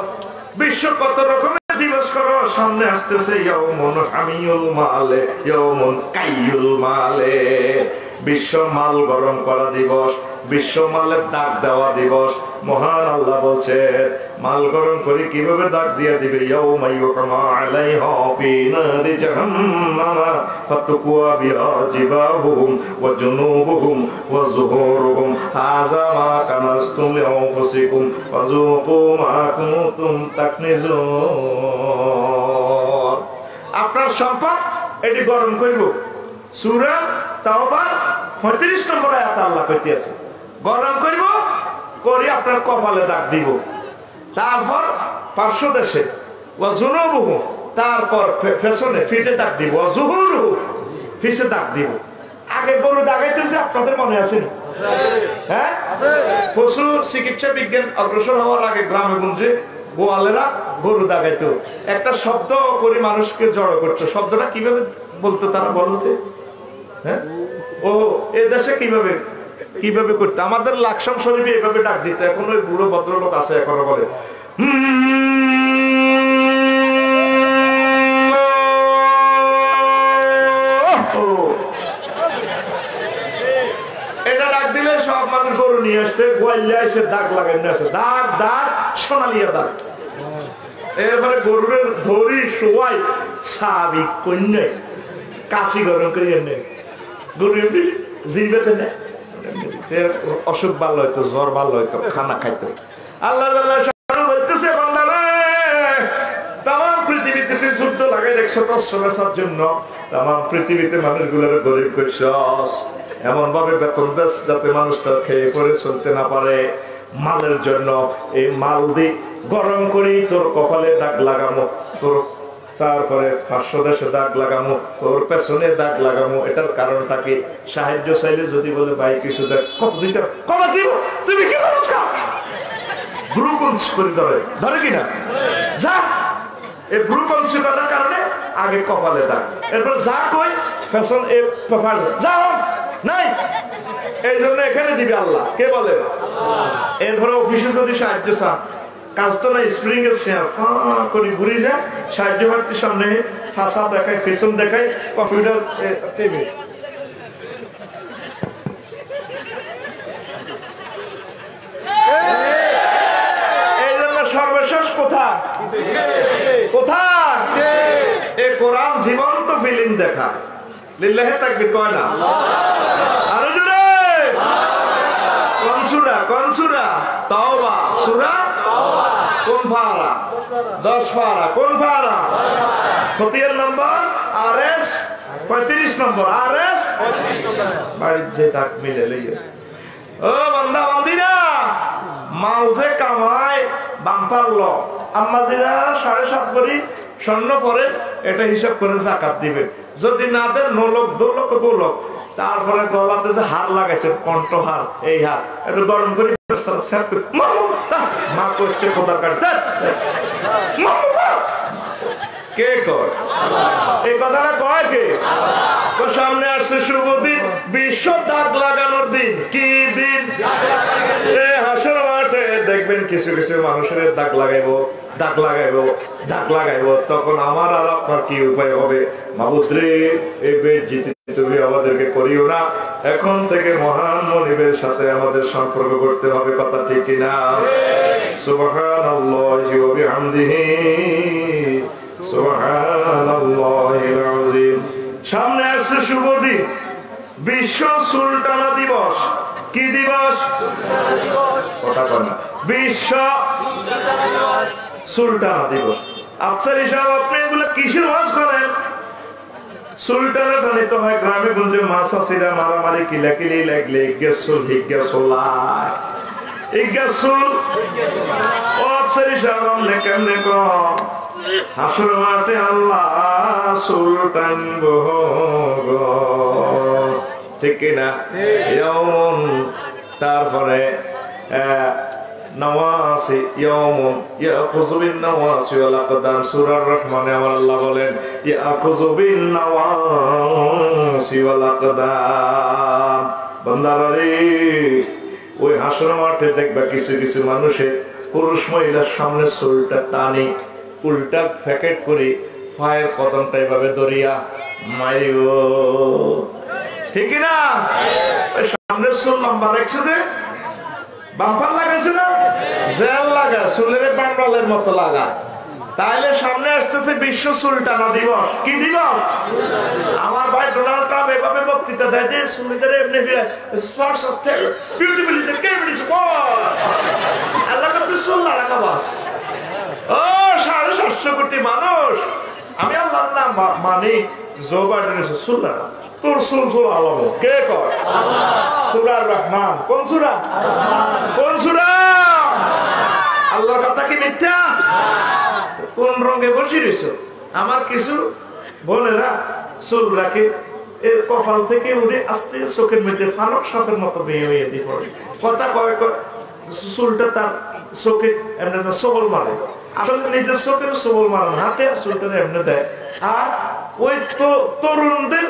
বিশ্ব কত রকমের দিবস করো, সামনে আসতেছে ইয়াউমুন হামিয়ুল মালে, ইয়াউমুন কাইয়ুল মালে, বিশ্ব মাল গরম করা দিবস, বিশ্ব মালের দাগ দেওয়া দিবস। মহান আল্লাহ বলছে, মাল গরম করে কিভাবে দাগ দিয়ে দিবে? ইয়াউমা ইউহমা আলাইহা ফি নারি জাহান্নাম ফাতুকুয়া বিহা জিবাহুম ওয়া জুনুবুহুম ওয়া যুহুরুহুম হাযা মা কানাসতুম লিআনফুসিকুম ফাযুকু মা কুনতুম তাকনিজুন। আপনার সম্পদ এটি গরম করব। সূরা তাওবা 35 নম্বর আয়াতে আল্লাহ কইতেছে, গরম করব করে আপনার কপালে দাগ দিব। তারপর পার্শ্বদেশে ওয়া জুনুবুহু, তারপর পেছনে ফিটে দাগ দিব, ওয়া যুহুরুহু, পিছে দাগ দিব। আগে গরু দাগাইতেছে, আপনাদের মনে আছে না? হ্যাঁ, পশু চিকিৎসা বিজ্ঞান অগ্রসর হওয়ার আগে গ্রামে গঞ্জে গোয়ালেরা গরু দাগাইতো, একটা শব্দ করে মানুষকে জড়ো করতো। শব্দটা কিভাবে বলতো তারা বলতে? হ্যাঁ, ও এ দেশে কিভাবে কিভাবে করতে? আমাদের লাকসাম শরীফে এভাবে ডাক দিত। এখন ওই বুড়ো ভদ্রলোক আছে, এখনো বলে এটা ডাক দিলে সব মানুষ গরু নিয়ে আসতে, গোয়ালিয়া এসে দাগ লাগাই নিয়ে আসে, দাগ দাগ সোনালিয়া দাগ। এরপরে গরুর ধরি শোয়াই স্বাভাবিক কন্যায় কাশি গরম করে এনে গরু এমনি জিরবেতে নেয়, অসুখ ভালো হইতো, জ্বর ভালো হইতো, খানা খাইতো। আল্লাহ বলতেছে, বান্দারে, তাম পৃথিবীতে তুই যুদ্ধ লাগাই দেখছো তসর জন্য, তাম পৃথিবীতে মানুষগুলোর গরিব করছস, এমন ভাবে বেতন দেশ যাতে মানুষটা খেয়ে পরে চলতে না পারে। মালের জন্য এই মাল দি গরম করি তোর কপালে দাগ লাগামো, তোর তারপরে পার্শ্বদেশে দাগ লাগামো, তোর পেছনে দাগ লাগামো। এটার কারণটা কি? সাহায্য চাইলে যদি বলে ভাই কিছু দেখ, কত দিতে কমা দিব, তুমি কি মানুষ খাও ব্রুকন্স করে ধরে ধরে কিনা যা, এই ব্রুকন্স করার কারণে আগে কপালে দাগ, এরপর যা কই পেছন এ পেপার যা নাই, এই জন্য এখানে দিবে আল্লাহ। কে বলে? এরপরে অফিসে যদি সাহায্য চা, কাজ তো নাই, স্প্রিং এর শেয়ার করে ঘুরে যায়, সাহায্য প্রার্থীর সামনে ফাঁসা দেখায়, পেছন দেখায়, কম্পিউটার টেবিল। এই জন্য সর্বশেষ কোথা কোথা এ কোরআন জীবন্ত ফিল্ম দেখা। লিল্লাহি তাকবীর কয় না? আরো জোরে। কোন সূরা? কোন সূরা? তাওবা সূরা। কোন পারা? 10 পারা। কোন পারা? 37 নম্বর, আরএস 35 নম্বর, আরএস 35 নম্বর। বাড়িতে তাক মিলে লইয়া ও বান্দা বান্দিরা, মাল যে কামায় বাম্পার ল, আম্মাজিরা 7.5 ভরি স্বর্ণ পরে এটা হিসাব করে যাকাত দিবে। যদি না দেন নলক দোলক গোলক, তারপরে গলাতে যে হার লাগাইছে কণ্ঠহার, এই হার একটু গরম করে মা করছে খোদার কাটতে কে কয়? এই কথাটা কয় কে? তো সামনে আসছে শুভ দিন, বিশ্ব দাগ লাগানোর দিন। কি দিন? হাসর মাঠে দেখবেন কিছু কিছু মানুষের দাগ লাগাইবো, দাগ লাগাইবো, দাগ লাগাইবো। তখন আমার আর আপনার কি উপায় হবে? মাবুদ রে, এই বেজ্জিতি তুমি আমাদেরকে করিও না। এখন থেকে মহান মনিবের সাথে আমাদের সম্পর্ক করতে হবে, কথা ঠিক কিনা? সুবহানাল্লাহি ওয়া বিহামদিহি, সুবহানাল্লাহিল আযীম। সামনে আসছে শুভ দিন, বিশ্ব সুলতানা দিবস। কি দিবস? কথা কয় না। বিশ্ব সুলতানা দিবস। আফসার হিসাব আপনি এগুলো কিসের ওয়াজ করেন? সুলতানা টানিত হয় গ্রামে গঞ্জে মাছাছিরা মারামারি কিলাকিলি লাগলে ইজ্ঞাসুল হিজ্ঞাসুল্লাহ ইজ্ঞাসুল ও আফসার হিসাব আমনে কেমনে কম হাসর মাঠে আল্লাহ সুলতান বহগ ঠিক না? তারপরে নওয়াসি ইয়াউমুন ইয়াখুযু বিন নওয়াসি ওয়াল আকদাম সূরা রহমানে আমার আল্লাহ বলেন ইয়াখুযু বিন নওয়াসি ওয়াল আকদাম। বান্দারা রে, ওই হাসর মাঠে দেখবা কিছু কিছু মানুষের পুরুষ মহিলার সামনে চুলটা টানি উল্টা প্যাকেট করে পায়ের কদমটা এভাবে দরিয়া মারিব, ঠিক না? সামনের চুল লম্বা রাখছে যে বাম্পার লাগাইছে না, জেল লাগা চুলের বান্ডলের মতো লাগা। তাইলে সামনে আসতেছে বিশ্ব সুলতানা দিবস। কি দিবস? আমার ভাই ডোনাল্ড ট্রাম্প এভাবে বক্তৃতা দেয় যে সুলতানা এমনি স্পর্শ বিউটিফুলিটি কেমনিস আল্লাহ কত চুল লাগা বাস। ও 750 কোটি মানুষ, আমি আল্লাহর নাম মানি। জো বাইডেন চুল লাগা, তোর চুল চুল আলাদা কে কয়? সূরা রহমান। কোন সূরা? কোন সূরা? আল্লাহর কথা কি মিথ্যা? কোন রঙে বসে রয়েছে? আমার কিছু বোনেরা চুল রাখে এর কপাল থেকে উঠে আস্তে চোখের মধ্যে ফানক সাপের মতো বেয়ে হয়ে দিয়ে পড়ে। কথা কয় চুলটা তার চোখে এমনি সবল মারে, আসলে নিজের চোখের সবল মারে না, হাতে চুলটা এমনি দেয়। আর ওই তরুণদের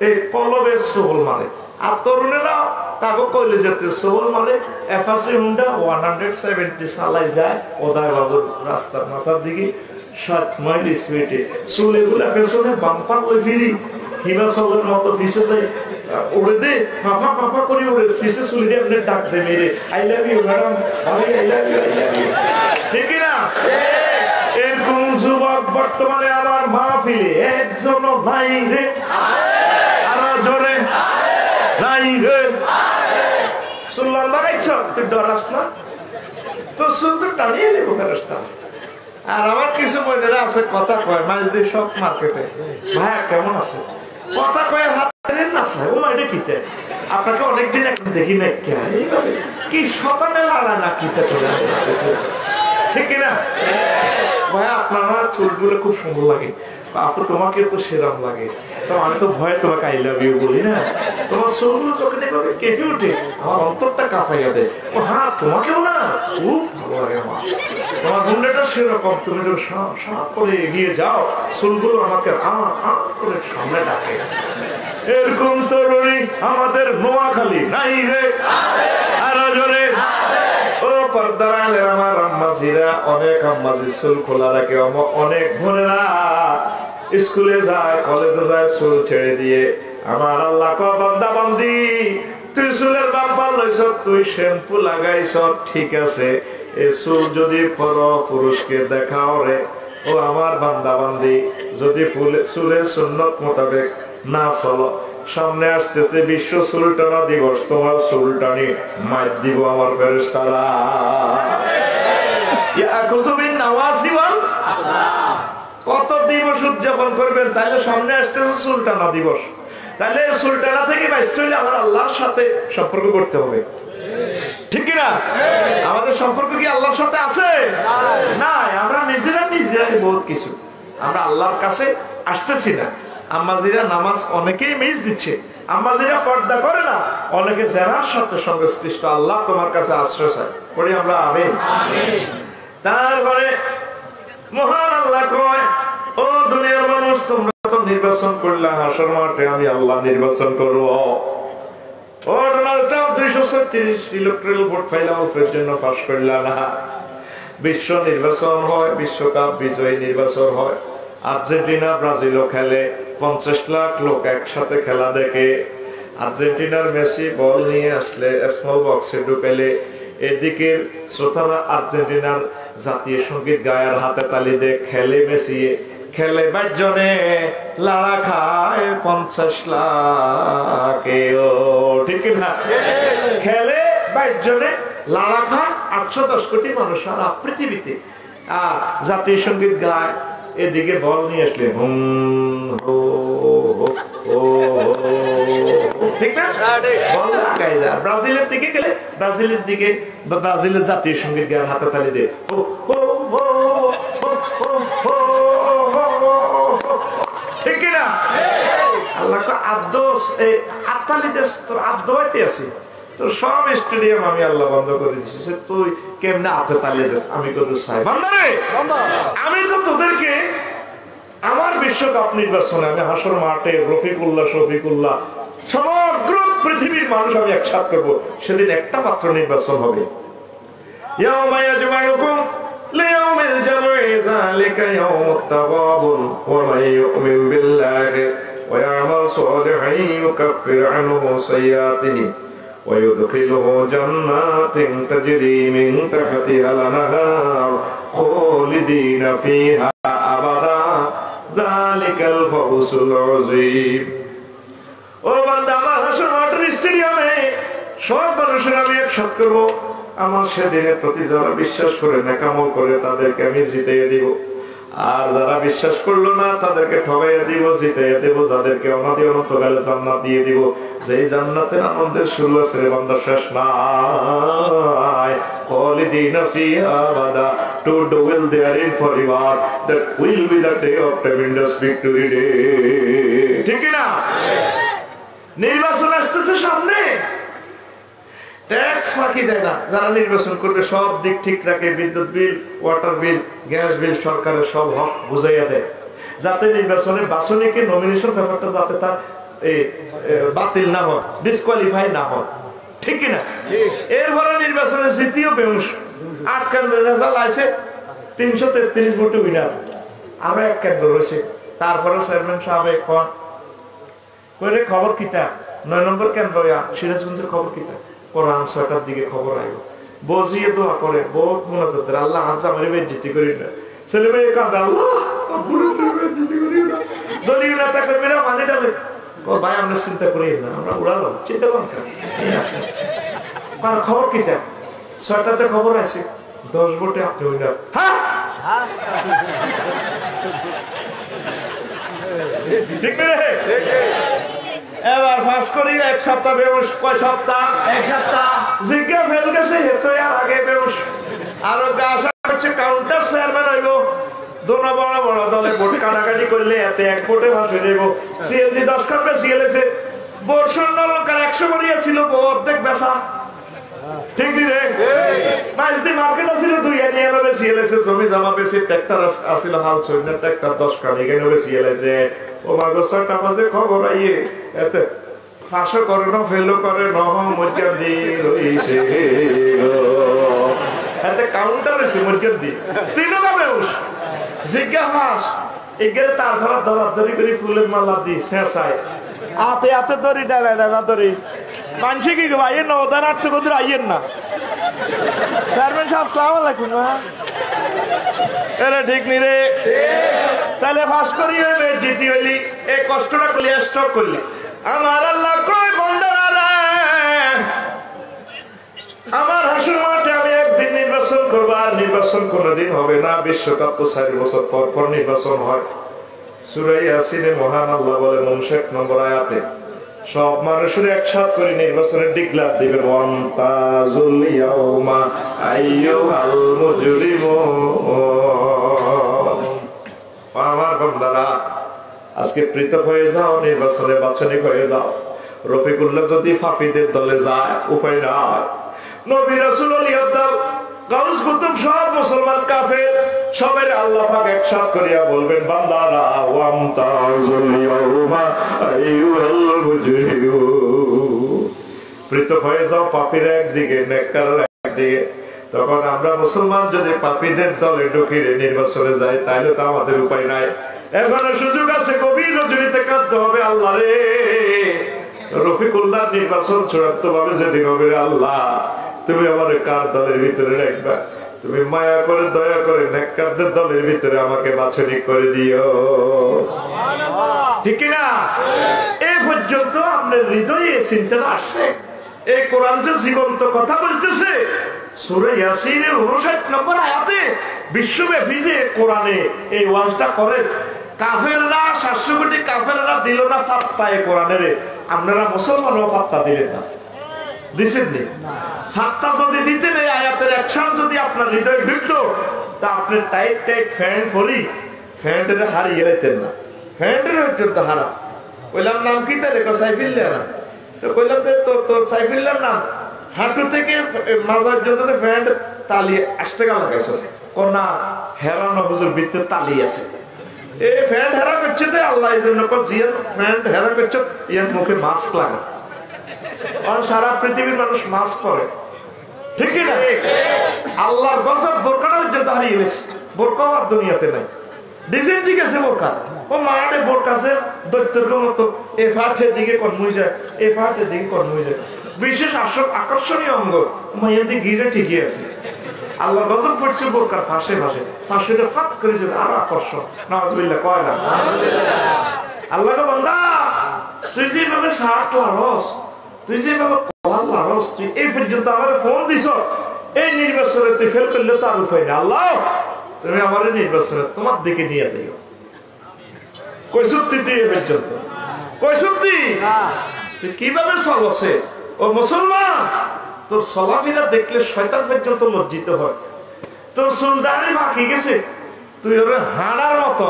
এই কলবের সবল মারে, আর তরুণেরা তাকে কইলে যেতে সবল মারে। এফাসি হুন্ডা 170 চালাই যায় ওদায় বাবুর রাস্তার মাথার দিকে 7 মাইল স্পিডে। চুল এগুলা পেছনে বাম্পার ওই ফিরি হিমাচলের মতো পিছে যায়, উড়ে দে ফাঁপা ফাঁপা করে উড়ে পিছে চুল দিয়ে আপনি ডাক দে মেরে I love you madam, I love you, I love you, ঠিক না? এরকম যুবক বর্তমানে আমার মাহফিলে একজনও নাই রে, আরো জোরে নাই রে। শুনলাম লাগাইছ তুই ডরাস না, তো শুন তো টানিয়ে নেবো ফেরস্তা। আর আমার কিছু বোনেরা আছে কথা কয় মাঝ দিয়ে সব মার্কেটে, ভাইয়া কেমন আছে কথা কয় হাতের নাচা ও মাইডে কিতে আপনাকে অনেকদিন এখন দেখি না কি সকালে লালা না কিতে চলে, ঠিক না? ভাইয়া আপনার চুলগুলো খুব সুন্দর লাগে, আপু তোমাকে তো সেরাম লাগে, তো আমি তো ভয় তোমাকে আই লাভ ইউ বলি না, তোমার চুলগুলো চোখে দেখবে কেটে উঠে আমার অন্তরটা কাঁপাইয়া দেয়। ও হ্যাঁ তোমাকেও না খুব ভালো লাগে আমার, তোমার গুন্ডাটা সেরকম, তুমি যখন সাপ করে এগিয়ে যাও চুলগুলো আমাকে করে সামনে ডাকে। এরকম তরুণী আমাদের নোয়াখালী নাই রে, আরো জোরে। ও পর্দার আলের আমার আম্মাজিরা, অনেক আম্মাজি চুল খোলা রাখে, অনেক বোনেরা স্কুলে যায় কলেজে যায় চুল ছেড়ে দিয়ে। আমার আল্লাহ কয় বান্দা বান্দি তুই চুলের বাম্পার লইছ, তুই শ্যাম্পু লাগাইছ, ঠিক আছে, এই চুল যদি পুরুষকে দেখাও রে, ও আমার বান্দা বান্দি যদি চুলের সুন্নত মোতাবেক না চলো, সামনে আসতেছে বিশ্ব সুলতানা দিবস, তোমার সুলতানি মাইর দিব আমার ফেরেশতারা। কত দিবস উদযাপন করবেন, তাহলে সামনে আসতেছে সুলতানা দিবস, তাহলে সুলতানা থেকে বাইসতে হলে আমার আল্লাহর সাথে সম্পর্ক করতে হবে, ঠিক না? আমাদের সম্পর্ক কি আল্লাহর সাথে আছে? না, আমরা নিজেরাই বহুত কিছু, আমরা আল্লাহর কাছে আসতেছি না। আমাদেরা নামাজ অনেকেই মিস দিচ্ছে, আমাদেরা পর্দা করে না, অনেকে জেনার সাথে সংশ্লিষ্ট। আল্লাহ তোমার কাছে আশ্রয় চাই, পড়ি আমরা আমিন। তারপরে মহান আল্লাহ কয়, ও দুনিয়ার মানুষ তোমরা তো নির্বাচন করলে, হাসর মাঠে আমি আল্লাহ নির্বাচন করবো। ও ডোনাল্ড ট্রাম্প 236 ইলেকট্রাল ভোট পাইলাম, অল্পের জন্য পাস করলা না। বিশ্ব নির্বাচন হয়, বিশ্বকাপ বিজয়ী নির্বাচন হয়, আর্জেন্টিনা ব্রাজিলও খেলে, 50 লাখ লোক একসাথে খেলা দেখে। আর্জেন্টিনার মেসি বল নিয়ে আসলে স্মল বক্সে ঢুকাইলে এদিকে শ্রোতারা আর্জেন্টিনার জাতীয় সঙ্গীত গায়ের হাতে তালি দিয়ে খেলে, মেসি খেলে 22 জনে লাড়া খায় 50 লাখ, ঠিক না? খেলে 22 জনে লাড়া খায় 810 কোটি মানুষ সারা পৃথিবীতে আর জাতীয় সঙ্গীত গায় এদিকে বল নিয়ে আসলে ঠিক না বল লাগায় যায় ব্রাজিলের দিকে গেলে ব্রাজিলের দিকে বা ব্রাজিলের জাতীয় সঙ্গীত গায় হাতে তালি দিয়ে ঠিক না আল্লাহ আব্দোস এই আত্মালি দেশ তোর আব্দোয়াইতে আছে তোর সব স্টেডিয়াম আমি আল্লাহ বন্ধ করে দিছি তুই কেমনে হাতে তালি দেশ আমি কত চাই বান্দারে আমি তো তোদেরকে আমার বিশ্বকাপ নির্বাচনে আমি হাসর মাঠে রফিকুল্লাহ শফিকুল্লাহ সমগ্র পৃথিবীর মানুষ আমি একসাথ করব সেদিন একটা মাত্র নির্বাচন হবে ইয়াউমা ইয়াজমাউকুম লিয়াউমিল জাম'i যালিকা ইয়াউমুত তাগাবুন ওয়া মান ইউমিন বিল্লাহি ওয়া ইয়া'মাল সালিহান ইউকাফির আনহু সাইয়্যাতিহি ওয়া ইউদখিলুহু জান্নাতিন তাজরি মিন তাহতিহাল আনহার খালিদিনা ফিহা আবাদা যালিকাল ফাওজুল আযীম। ও বান্দা আমার হাসর মাঠের স্টেডিয়ামে সব মানুষের আমি একসাথ করব আমার সেদিনের প্রতি যারা বিশ্বাস করে নেকামল করে তাদেরকে আমি জিতিয়ে দিব আর যারা বিশ্বাস করলো না তাদেরকে ঠগাইয়া দিব জিতিয়ে দেব যাদেরকে অনাদি অনন্তকালে জান্নাত দিয়ে দিব যেই জান্নাতের আনন্দের শুরু আছে রে বান্দা শেষ নাই খালিদিনা ফিহা আবাদা to dwell therein forever that will be the day of tremendous victory day ঠিক না নির্বাচন আসতেছে সামনে ট্যাক্স ফাঁকি দেয় না যারা নির্বাচন করবে সব দিক ঠিক রাখে বিদ্যুৎ বিল ওয়াটার বিল গ্যাস বিল সরকারের সব হক বুঝাইয়া দেয় যাতে নির্বাচনে বাছনিকে নমিনেশন ব্যাপারটা যাতে তার বাতিল না হয় ডিসকোয়ালিফাই না হয় ঠিক কিনা এরপরে নির্বাচনে জিতিও বেউস 8 কেন্দ্রের রেজাল্ট আছে 333 ভোটে উইনার আরো এক কেন্দ্র রয়েছে তারপরে চেয়ারম্যান সাহেব খবর কিতা 9 নম্বর কেন্দ্র সিরাজগঞ্জের খবর কিতা কোরআন 6টার দিকে খবর আইব বজিয়ে দোয়া করে বহুত মুনাজাত আল্লাহ আজ আমারে বেজ্জতি করি না ছেলে মেয়ে কাঁদে আল্লাহ পুরো বেজ্জতি করি না দলীয় নেতা কর্মীরা মানে ডালে ও ভাই আমরা চিন্তা করি না আমরা উড়ালাম চিন্তা করেন কার খবর কিতা 6টাতে খবর আছে 10 ভোটে আপনি উইনার হ্যাঁ ঠিক না এবার ফাঁস করি এক সপ্তাহ বেউস কয় সপ্তাহ এক সপ্তাহ জিজ্ঞা ফেল গেছে হেতো আগে বেউস আরো আশা করছে কাউন্টার চেয়ারম্যান হইব দোনো বড় বড় দলে ভোট কাটাকাটি করলে এতে এক ভোটে ফাঁস হয়ে যাইব সিএলজি 10 কাপ বেশি গেলেছে বর্ষণ লোকের 100 বাড়িয়া ছিল অর্ধেক বেচা ঠিক রে মাইলদি মার্কেট আছিল 2 বেশি গেলেছে জমি জমা বেশি ট্রাক্টর আছিল হাল ছইনা ট্রাক্টর 10 কাপ এখানে বেশি গেলেছে ও মাগো 6টা বাজে খবর আইয়ে এতে ফাঁসো করে না ফেলো করে নহ মজ্জাদি রইছে এতে কাউন্টার আছে মজ্জাদি তিনটা বেউস জিজ্ঞা ফাঁস এগেরে তারপর দরাদরি করে ফুলের মালা দি শেষায় আতে আতে দড়ি ডালা ডালা দড়ি মানসি কি ভাই এ নদান আটতে কদর আইয়েন না চেয়ারম্যান সাহেব আসসালামু আলাইকুম এরে ঠিক নি রে তাহলে ফাঁস করি হবে জিতি হইলি এই কষ্টটা করলি স্টপ করলি আমার আল্লাহ কয় বন্দারা আমার হাসর মাঠে আমি একদিন নির্বাচন করবো আর নির্বাচন কোনদিন হবে না বিশ্বকাপ তো 4 বছর পর পর নির্বাচন হয় সূরা ইয়াসিনে মহান আল্লাহ বলে 59 নম্বর আয়াতে সব মানুষের একসাথ করে নির্বাচনের ডিক্লার দিবেন ওয়ান্তাজুল ইয়াউমা আইয়ুহাল মুজরিমুন আমার বান্দারা আজকে পৃথক হয়ে যাও নির্বাচনে বাছনিক হয়ে যাও রফিকুল্লাহ যদি ফাফিদের দলে যায় উপায় নাই নবী রাসূল ওলি আব্দাল গাউস কুতুব সব মুসলমান কাফের সবাই আল্লাহ পাক একসাথ করিয়া বলবেন বান্দারা ওয়ান্তাজুল ইয়াউমা আইয়ুহাল মুজরিমুন পৃথক হয়ে যাও পাপীরা একদিকে নেককাররা একদিকে তখন আমরা মুসলমান যদি পাপীদের দলে ঢুকিয়ে নির্বাচনে যাই তাহলে তো আমাদের উপায় নাই এখানে সুযোগ আছে গভীর রজনীতে কাঁদতে হবে আল্লাহ রে রফিকুল্লাহ নির্বাচন চূড়ান্ত ভাবে যেদিন হবে আল্লাহ তুমি আমার কার দলের ভিতরে রাখবা তুমি মায়া করে দয়া করে নেককারদের দলের ভিতরে আমাকে বাছনি করে দিও ঠিক না এই পর্যন্ত আপনার হৃদয়ে চিন্তা আসছে এই কোরআন যে জীবন্ত কথা বলতেছে, সূরা ইয়াসিনের 59 নম্বর আয়াতে বিশ্বব্যাপী যে কোরআনে এই ওয়াজটা করে, কাফেররা 700 কোটি কাফেররা দিল না পাত্তা এই কোরআনের, আপনারা মুসলমানও পাত্তা দিলেন না, দিছেন নি? পাত্তা যদি দিতেন এই আয়াতের অ্যাকশন যদি আপনার হৃদয়ে ঢুকতো, তা আপনি টাইট টাইট ফ্যান পরি ফ্যানটা হারিয়ে যেতেন না। ফ্যানটার পর্যন্ত হারা কইলাম নাম কি তাহলে সাইফুল্লাহ না, তো কইলাম তোর সাইফুল্লাহর নাম হাঁটু থেকে মাজার জন্য ফ্যান তালি 8 টাকা লাগাইছ, না হেরানো হুজুর ভিতরে তালি আছে, এই ফ্যান হেরা করছে তো আল্লাহ এই জন্য ফ্যান হেরা করছে, ইয়ার মুখে মাস্ক লাগা, কারণ সারা পৃথিবীর মানুষ মাস্ক পরে, ঠিক না? আল্লাহর গজব বোরকাটা পর্যন্ত হারিয়ে গেছে, বোরকা আর দুনিয়াতে নাই। ডিজাইন ঠিক আছে বোরকা, ও মায়ারে বোরকাছে দৈত্যের মতো এ ফাটের দিকে কর্মই যায়, এ ফাটের দিকে কর্মই যায়, বিশেষ আকর্ষণীয় অঙ্গ মায়ের দিকে ঘিরে ঠিকই আছে। আল্লাহ গজব পড়ছে বোরকার ফাঁসে ফাঁসে, ফাঁসিটা ফাঁক করেছে আরো আকর্ষণ, নাউজুবিল্লাহ কয় না? আল্লাহ গো বান্দা, তুই যেভাবে শার্ট লারস, তুই যেভাবে কলার লারস, তুই এই পর্যন্ত আমার ফোন দিছ, এই নির্বাচনে তুই ফেল করলে তার উপায় না। আল্লাহ তুমি আমার নির্বাচনে তোমার দিকে নিয়ে যাইও, কই সত্যি তুই এ পর্যন্ত, কই সত্যি তুই কিভাবে চলছে? ও মুসলমান, তোর চলাফেরা দেখলে শয়তান পর্যন্ত লজ্জিত হয়, তোর চুলদানি বাকি গেছে, তুই ওর হাড়ার মতো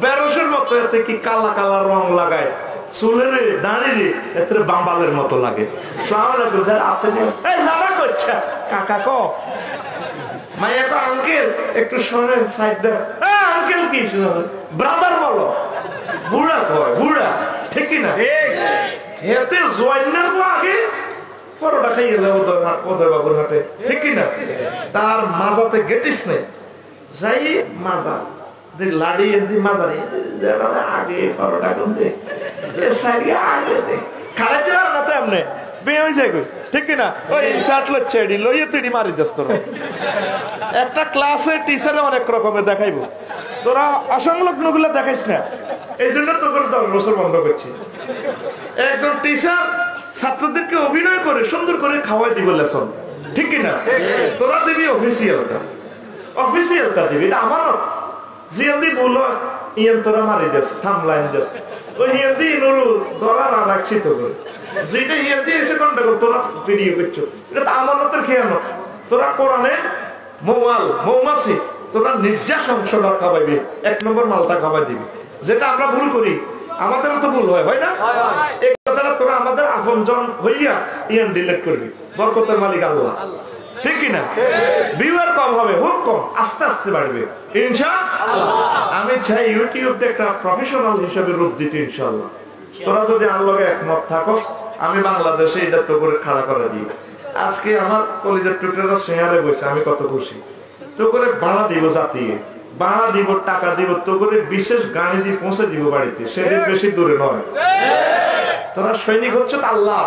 বেরসের মতো, এতে কি কালা কালা রং লাগায় চুলের দাঁড়িয়ে, এতে বাম্বালের মতো লাগে। কাকা ক মাইয়া কো আঙ্কেল একটু সরে সাইড দেয়, আঙ্কেল কি ব্রাদার বলো, বুড়া কয় বুড়া, ঠিক না? এতে জয়নার আগে পরোটা খাই গেলে ওদের বাবুর হাটে, ঠিক না? তার মাজাতে গেটিস নেই, যাই মাজা লাড়ি এদি মাজারে আগে পরোটা কমতে আগে দে খাড়াইতে পারে না, তো এমনি বিয়ে হয়ে যায়, ঠিক না? ওই ইনসার্ট লচ্ছে এডি লইয়ে তুই মারি যাস। তোরা একটা ক্লাসে টিচারে অনেক রকমের দেখাইবো, তোরা অসংলগ্ন গুলো দেখাইস না, এই জন্য তোকে 10 বছর বন্ধ করছি। একজন টিচার ছাত্রদেরকে অভিনয় করে সুন্দর করে খাওয়াই দিব লেসন, ঠিক কিনা? তোরা দিবি অফিসিয়ালটা দিবি, এটা আমানত। জিয়ান্দি বলো ইয়ান তোরা মারি দেস, থামলাইন দেস, ওই হিয়ান্দি নুরু দলা না রাখছি তো করে, যেটা হিয়ান্দি এসে কোনটা তোরা ভিডিও করছো, এটা আমানতের খেয়ানত। তোরা কোরআনে মৌমাছি তোরা নির্যাস অংশটা খাওয়াইবি, 1 নম্বর মালটা খাওয়াই দিবি, যেটা আমরা ভুল করি, আমাদেরও তো ভুল হয় না? এই কথাটা তোরা আমাদের আপনজন হইয়া ইয়ান ডিলিট করবি, বরকতের মালিক আল্লাহ, ঠিক কিনা? ভিউয়ার কম হবে, হুক কম, আস্তে আস্তে বাড়বে ইনশাআল্লাহ। আমি চাই ইউটিউবটা একটা প্রফেশনাল হিসেবে রূপ দিতে ইনশাআল্লাহ। তোরা যদি আল্লাহকে একমত থাকো, আমি বাংলাদেশে এটা তো করে খাড়া করে দিই। আজকে আমার কলেজের টুকরা শেয়ারে বসে আমি কত খুশি, তো করে ভাড়া দিব, জাতিয়ে ভাড়া দিব, টাকা দিব, তো করে বিশেষ গাড়ি দিয়ে পৌঁছে দিব বাড়িতে, সেদিন বেশি দূরে নয়। তোরা সৈনিক হচ্ছে আল্লাহ,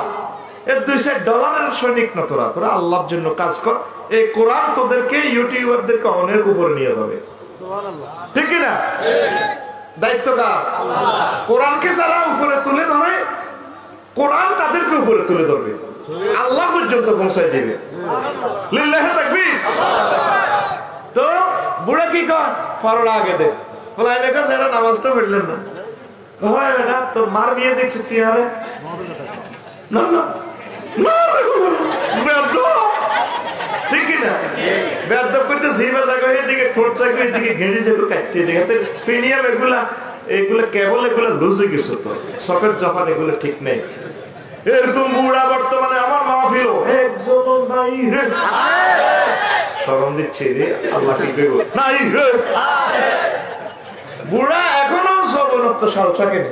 এর $200 সৈনিক না, তোরা তোরা আল্লাহর জন্য কাজ কর। এই কোরআন তোদেরকে ইউটিউবারদেরকে অনেক উপরে নিয়ে যাবে, ঠিক না? দায়িত্বটা কোরআনকে যারা উপরে তুলে ধরে, কোরআন তাদেরকে উপরে তুলে ধরবে, আল্লাহ পর্যন্ত পৌঁছায় দিবে। লিল্লাহি তাকবীর। তো বুড়া কি কর, ফরোড়া আগে দে, বলে দেখা যারা নামাজটা পড়লেন না, হয় না তোর মার বিয়ে দেখছে চেহারে, না না ঠিক না? বেদব করতে জিভা জায়গা, এদিকে ঠোঁট জায়গা, এদিকে ঘেড়ি যাবে কাটতে, এদিকে ফিনিয়াম, এগুলা কেবল এগুলা লুজ হয়ে গেছে, তো সকেট জাপান এগুলো ঠিক নেই। এরকম বুড়া বর্তমানে আমার মাহফিল একজন নাই রে, শরম দিচ্ছে রে, আল্লাহ কি কইব নাই রে, বুড়া এখনো সবরত্ব সাল থাকে না।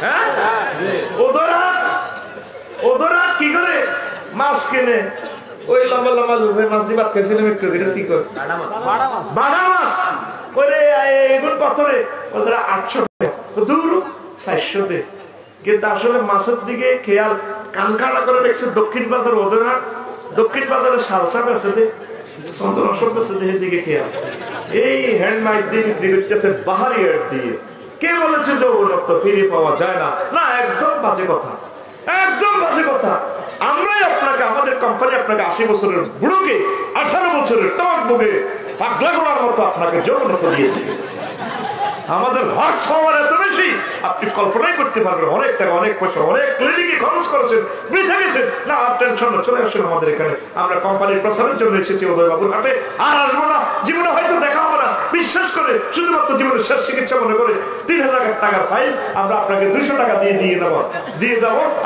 হ্যাঁ, ওদরা কি করে মাছ কেনে, ওই লম্বা লম্বা মাছ দিয়ে ভাত খাইছিলাম একটু, এটা কি করে বাড়া মাছ, ওরে এগুলো কত রে, 800 টাকা, দূর 400 দে। কিন্তু আসলে মাছের দিকে খেয়াল কান খাড়া করে দেখছে দক্ষিণ বাজার, ওদরা দক্ষিণ বাজারে সালসা বেছে দে, চন্দ্রশোক বেছে দে, দিকে খেয়াল। এই হ্যান্ড মাইক দিয়ে বিক্রি করতেছে বাহারি এড দিয়ে। কে বলেছে যৌবনত্ব ফিরে পাওয়া যায় না? না, একদম বাজে কথা, একদম বাজে কথা। আমরাই আপনাকে, আমাদের কোম্পানি আপনাকে 80 বছরের বুড়োকে 18 বছরের টক বুকে পাগলা গোড়ার মতো আপনাকে যৌবনতা দিয়ে দিবে। আমাদের হর্স পাওয়ার এত বেশি আপনি কল্পনাই করতে পারবেন। অনেক টাকা, অনেক পয়সা, অনেক ক্লিনিকে খরচ করেছেন, বৃথা গেছেন না। আর টেনশন না, চলে আসেন আমাদের এখানে। আমরা কোম্পানির প্রচারের জন্য এসেছি উদয়বাবুর হাটে। আর আসবো না, জীবনে হয়তো দেখা হবে না। বিশ্বাস করে শুধুমাত্র জীবনের শেষ চিকিৎসা মনে করে 3000 টাকার ফাইল আমরা আপনাকে 200 টাকা দিয়ে দেবো।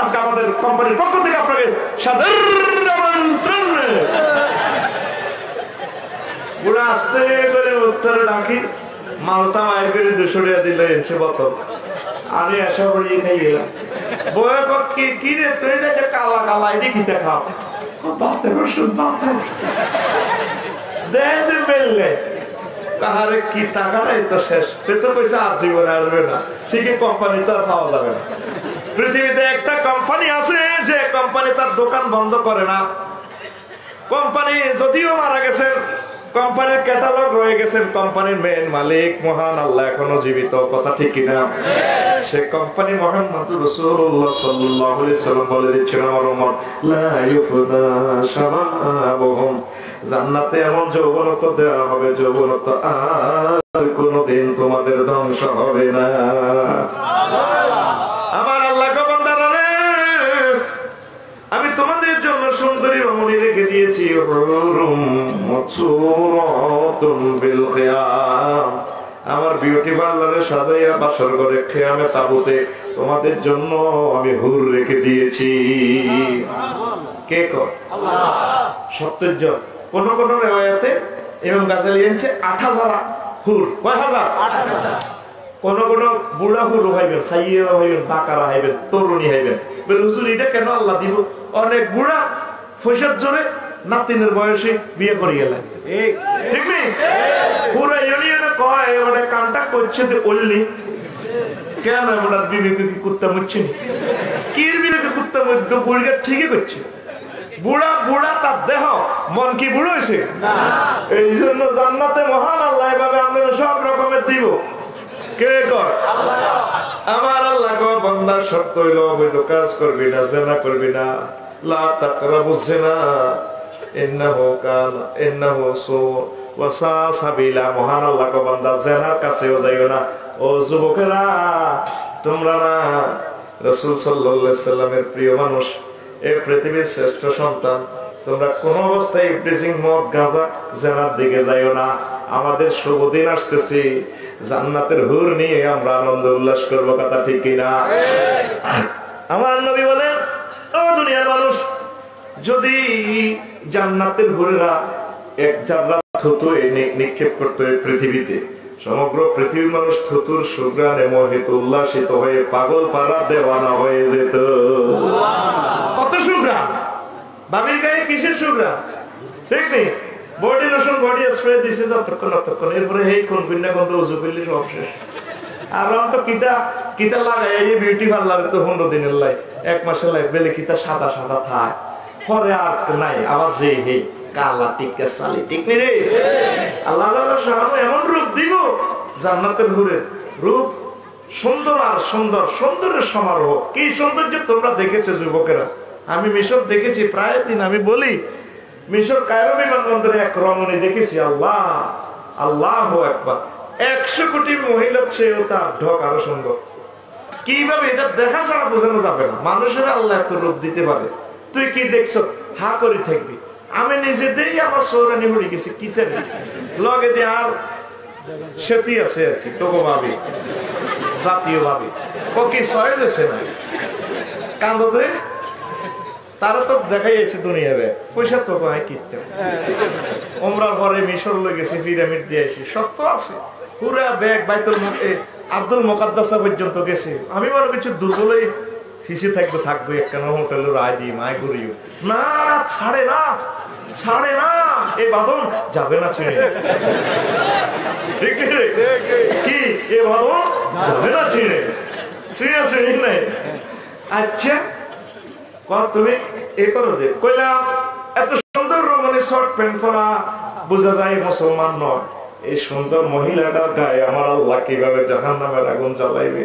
আজকে আমাদের কোম্পানির পক্ষ থেকে আপনাকে সাধারণ আমন্ত্রণ। বুড়া আস্তে করে উত্তরে ডাকি, মালটা মায়ের করে 200 টাকা দিল এসে বোতল। আমি আশা করি খাই গেলাম। বয়ে পক্ষে কি রে তুই যে কালা কালা এটি খিতে খাও, বাতে বসুন বাতে দেখে বেললে কাহারে কি টাকা নাই তো শেষ। তুই তো পয়সা আর জীবনে আসবে না, ঠিকই কোম্পানি তো আর পাওয়া যাবে না। পৃথিবীতে একটা কোম্পানি আছে যে কোম্পানি তার দোকান বন্ধ করে না। কোম্পানি যদিও মারা গেছেন, কোম্পানির ক্যাটালগ রয়ে গেছেন, কোম্পানির মেন মালিক মহান আল্লাহ এখনো জীবিত, কথা ঠিক কিনা? সে কোম্পানি মুহাম্মদুর রাসূলুল্লাহ সাল্লাল্লাহু আলাইহি সাল্লাম বলে দিচ্ছেন, আমার উম্মত লা ইউফদা শাবাবুহুম, জান্নাতে এমন যৌবনত্ব দেওয়া হবে, যৌবনত্ব আর কোনোদিন তোমাদের ধ্বংস হবে না। আমার আল্লাহ গো বান্দারা রে, আমি তোমাদের জন্য সুন্দরী রমণী রেখে দিয়েছি, আমার বিউটি পার্লারে সাজাইয়া বাসর ঘরে খেয়ামে তাবুতে তোমাদের জন্য আমি হুর রেখে দিয়েছি। কে কর? সত্যের জন। কোন কোন রেওয়ায়াতে এবং গাজালি এনেছে 8000 হুর। কয় হাজার? 8000। কোন কোন বুড়া হুর হইবেন, সাইয়া হইবেন, বাকারা হইবেন, তরুণী হইবেন। হুজুর এটা কেন আল্লাহ দিব? অনেক বুড়া পয়সার জোরে নাতিনের বয়সে বিয়ে করে গেলেন, ঠিক নেই? পুরো ইউনিয়নে কয় ওটা কানটা করছে ওল্লি কেন? ওনার বিবেকে কি কুত্তা মুচ্ছে নি? কির বিবেকে কুত্তা মুচ্ছে? বুড়িটা ঠিকই করছে। বুড়া বুড়া তার দেহ, মন কি বুড়ো হয়েছে? এই জন্য জান্নাতে মহান আল্লাহ এভাবে আমরা সব রকমের দিব। কে কর? আমার আল্লাহ গো বান্দা শর্ত হইল অবৈধ কাজ করবি না, জিনা করবি না। লা তাকরাবু জিনা ইন্নাহু কানা ইন্নাহু ওয়াসা সাবিলা। মহান আল্লাহ গো বান্দা জিনার কাছেও যাইও না। ও যুবকেরা, তোমরা না রাসূল সাল্লাল্লাহু আলাইহি সাল্লামের প্রিয় মানুষ, এই পৃথিবীর শ্রেষ্ঠ সন্তান, তোমরা কোন অবস্থায় ইফটিজিং, মদ, গাঁজা, জিনার দিকে যাইও না। আমাদের শুভ দিন আসতেছে, জান্নাতের হুর নিয়ে আমরা আনন্দ উল্লাস করবো, কথা ঠিক কিনা? আমার নবী বলেন, ও দুনিয়ার মানুষ, যদি জান্নাতের হুরেরা এক জাররা থুতু নিক্ষেপ করতে পৃথিবীতে, সমগ্র পৃথিবীর মানুষ থুতুর সুগ্রানে মোহিত উল্লাসিত হয়ে পাগল পাড়া দেওয়ানা হয়ে যেত। কত সুগ্রাম! বাবির গায়ে কিসের সুগ্রাম? ঠিক নেই? বডি লোশন, বডি স্প্রে দিছে যতক্ষণ, এরপরে এই কোন বিন্যা গন্ধ উজু করলে সব শেষ। আর তো কিতা লাগাই এই বিউটি পার্লারে তো 15 দিনের লাই, 1 মাসের লাই, বেলে কিতা সাদা সাদা থাক, পরে আর নাই। আবার যে হে কালা টিকা সালি, ঠিক নেই রে? আল্লাহ এমন রূপ দিব, জান্নাতের হুরের রূপ সুন্দর আর সুন্দর, সৌন্দর্যের সমারোহ। কি সৌন্দর্য তোমরা দেখেছো যুবকেরা? আমি মিশর দেখেছি প্রায় দিন। আমি বলি, মিশর কায়রো বিমানবন্দরে এক রমণী দেখেছি, আল্লাহ আল্লাহু আকবার, 100 কোটি মহিলার চেয়েও তার ঢোক আরো সুন্দর। কিভাবে? এটা দেখা ছাড়া বোঝানো যাবে না। মানুষের আল্লাহ এত রূপ দিতে পারে। তুই কি দেখছো? হা করে থাকবি। আমি নিজে দেই আমার সৌরানি হয়ে গেছি, কি থাকবি লগে দিয়ে আর সেতি আছে আর কি, তোকে ভাবি জাতীয় ভাবি ও কি সহজ আছে না কান্দে, তারা তো দেখাই আছে দুনিয়ারে পয়সা তো হয় কিনতে। ওমরার পরে মিশর লই গেছে, পিরামিড দিয়েছি, সত্য আছে পুরা ব্যাগ বাইতুল আব্দুল মুকাদ্দাসা পর্যন্ত গেছে। আমি মনে কিছু দুর্বলই ফিসে থাকবো একখানা হোটেলে রায় দিই, মায় ঘুরিও না, ছাড়ে না, এই বাঁধন যাবে না ছেড়ে। কি এ বাঁধন যাবে না ছিঁড়ে নাই। আচ্ছা তুমি এ করো যে কইলাম, এত সুন্দর রমণী শর্ট প্যান্ট পরা, বোঝা যায় মুসলমান নয়। এই সুন্দর মহিলাটার গায়ে আমার আল্লাহ কিভাবে জাহান্নামের আগুন জ্বালাইবে,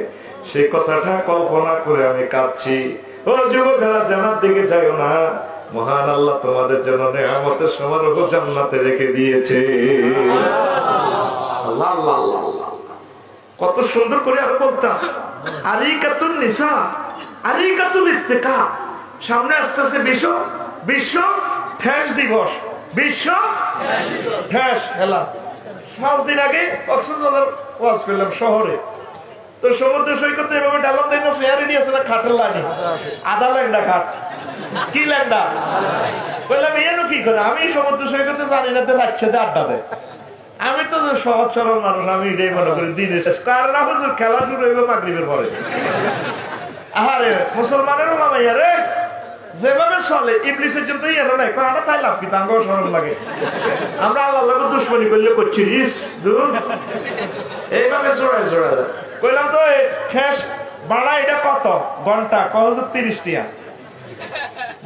সেই কথাটা কল্পনা করে আমি কাঁদছি। ও ও যুবকেরা জান্নাত দিকে যাও না, মহান আল্লাহ তোমাদের জন্য নেয়ামতের সমারোহ জান্নাতে রেখে দিয়েছে। আল্লাহ আল্লাহ আল্লাহ আল্লাহ, কত সুন্দর করে আর বলতাম। আরিকাতুন নিসা, আরিকাতুল ইত্তেকা। সামনে আসতেছে বিশ্ব ঠেস দিবস, বিশ্ব ঠেস হেলা। 5 দিন আগে কক্সবাজার ওয়াজ করলাম শহরে, তো সমুদ্র সৈকতে এভাবে ডালান দেয় না, চেয়ারে নিয়ে আসে না, খাটের লাইনে আধা ল্যাংডা খাট। কি ল্যাংডা বললাম, এনো কি করে? আমি সমুদ্র সৈকতে জানি না, বাচ্চাদের আড্ডা দেয়। আমি তো সহজ সরল মানুষ, আমি এটাই মনে করি দিনের শেষ। কারণ হুজুর খেলা শুরু হইবে মাগরিবের পরে। আরে মুসলমানেরও মামাইয়া রে, যেভাবে চলে ইবলিসের জন্য এলো নাই, আমরা তাই লাভ কি? তাঙ্গ সরল লাগে। আমরা আল্লাহকে দুশ্মনী করলে করছি রিস দূর, এইভাবে জোড়ায় জোড়ায় কইলাম তো ঠেস বাড়া। এটা কত ঘন্টা? 30 টিয়া।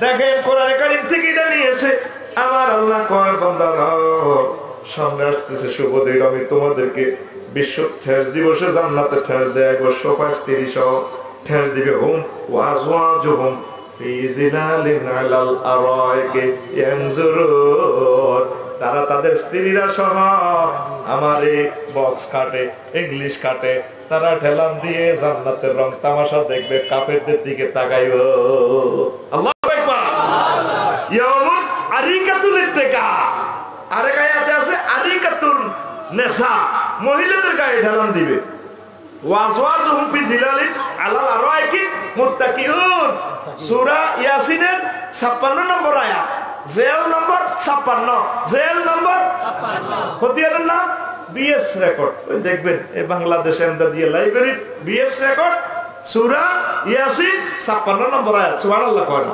দেখেন কোরআনে কারীম থেকে এটা নিয়েছে। আমার আল্লাহ কয় বান্দারা, সামনে আসতেছে শুভ দিন, আমি তোমাদেরকে বিশ্ব ঠেস দিবসে জান্নাতে ঠেস দেয় 135 ঠেস দিবে। হুম ওয়াজওয়াজুহুম ফি জিলালিন আলাল আরাইকি ইয়ানজুরুন। তারা তাদের স্ত্রীরা সহ আমার এই বক্স কাটে, ইংলিশ কাটে, তারা ঠেলান দিয়ে জান্নাতের রং তামাশা দেখবে, কাফেরদের দিকে তাকাইও। আল্লাহু আকবার। ইয়াউমুন আরিকাতুল ইত্তেকা। আরেক আয়াতে আছে আরিকাতুন নিসা, মহিলাদের গায়ে ঢেলান দিবে। ওয়াজওয়াজুহুম ফি জিলালিন আলাল আরাইকি মুত্তাকিউন। সূরা ইয়াসিনের 56 নম্বর আয়াত, জেল নম্বর 56, জেল নম্বর 56। হতিয়ারের নাম বিএস রেকর্ড। ওই দেখবেন এই বাংলাদেশে এমদাদিয়া লাইব্রেরি বিএস রেকর্ড, সূরা ইয়াসিন 56 নম্বর আয়াত। সুবহানাল্লাহ করেন।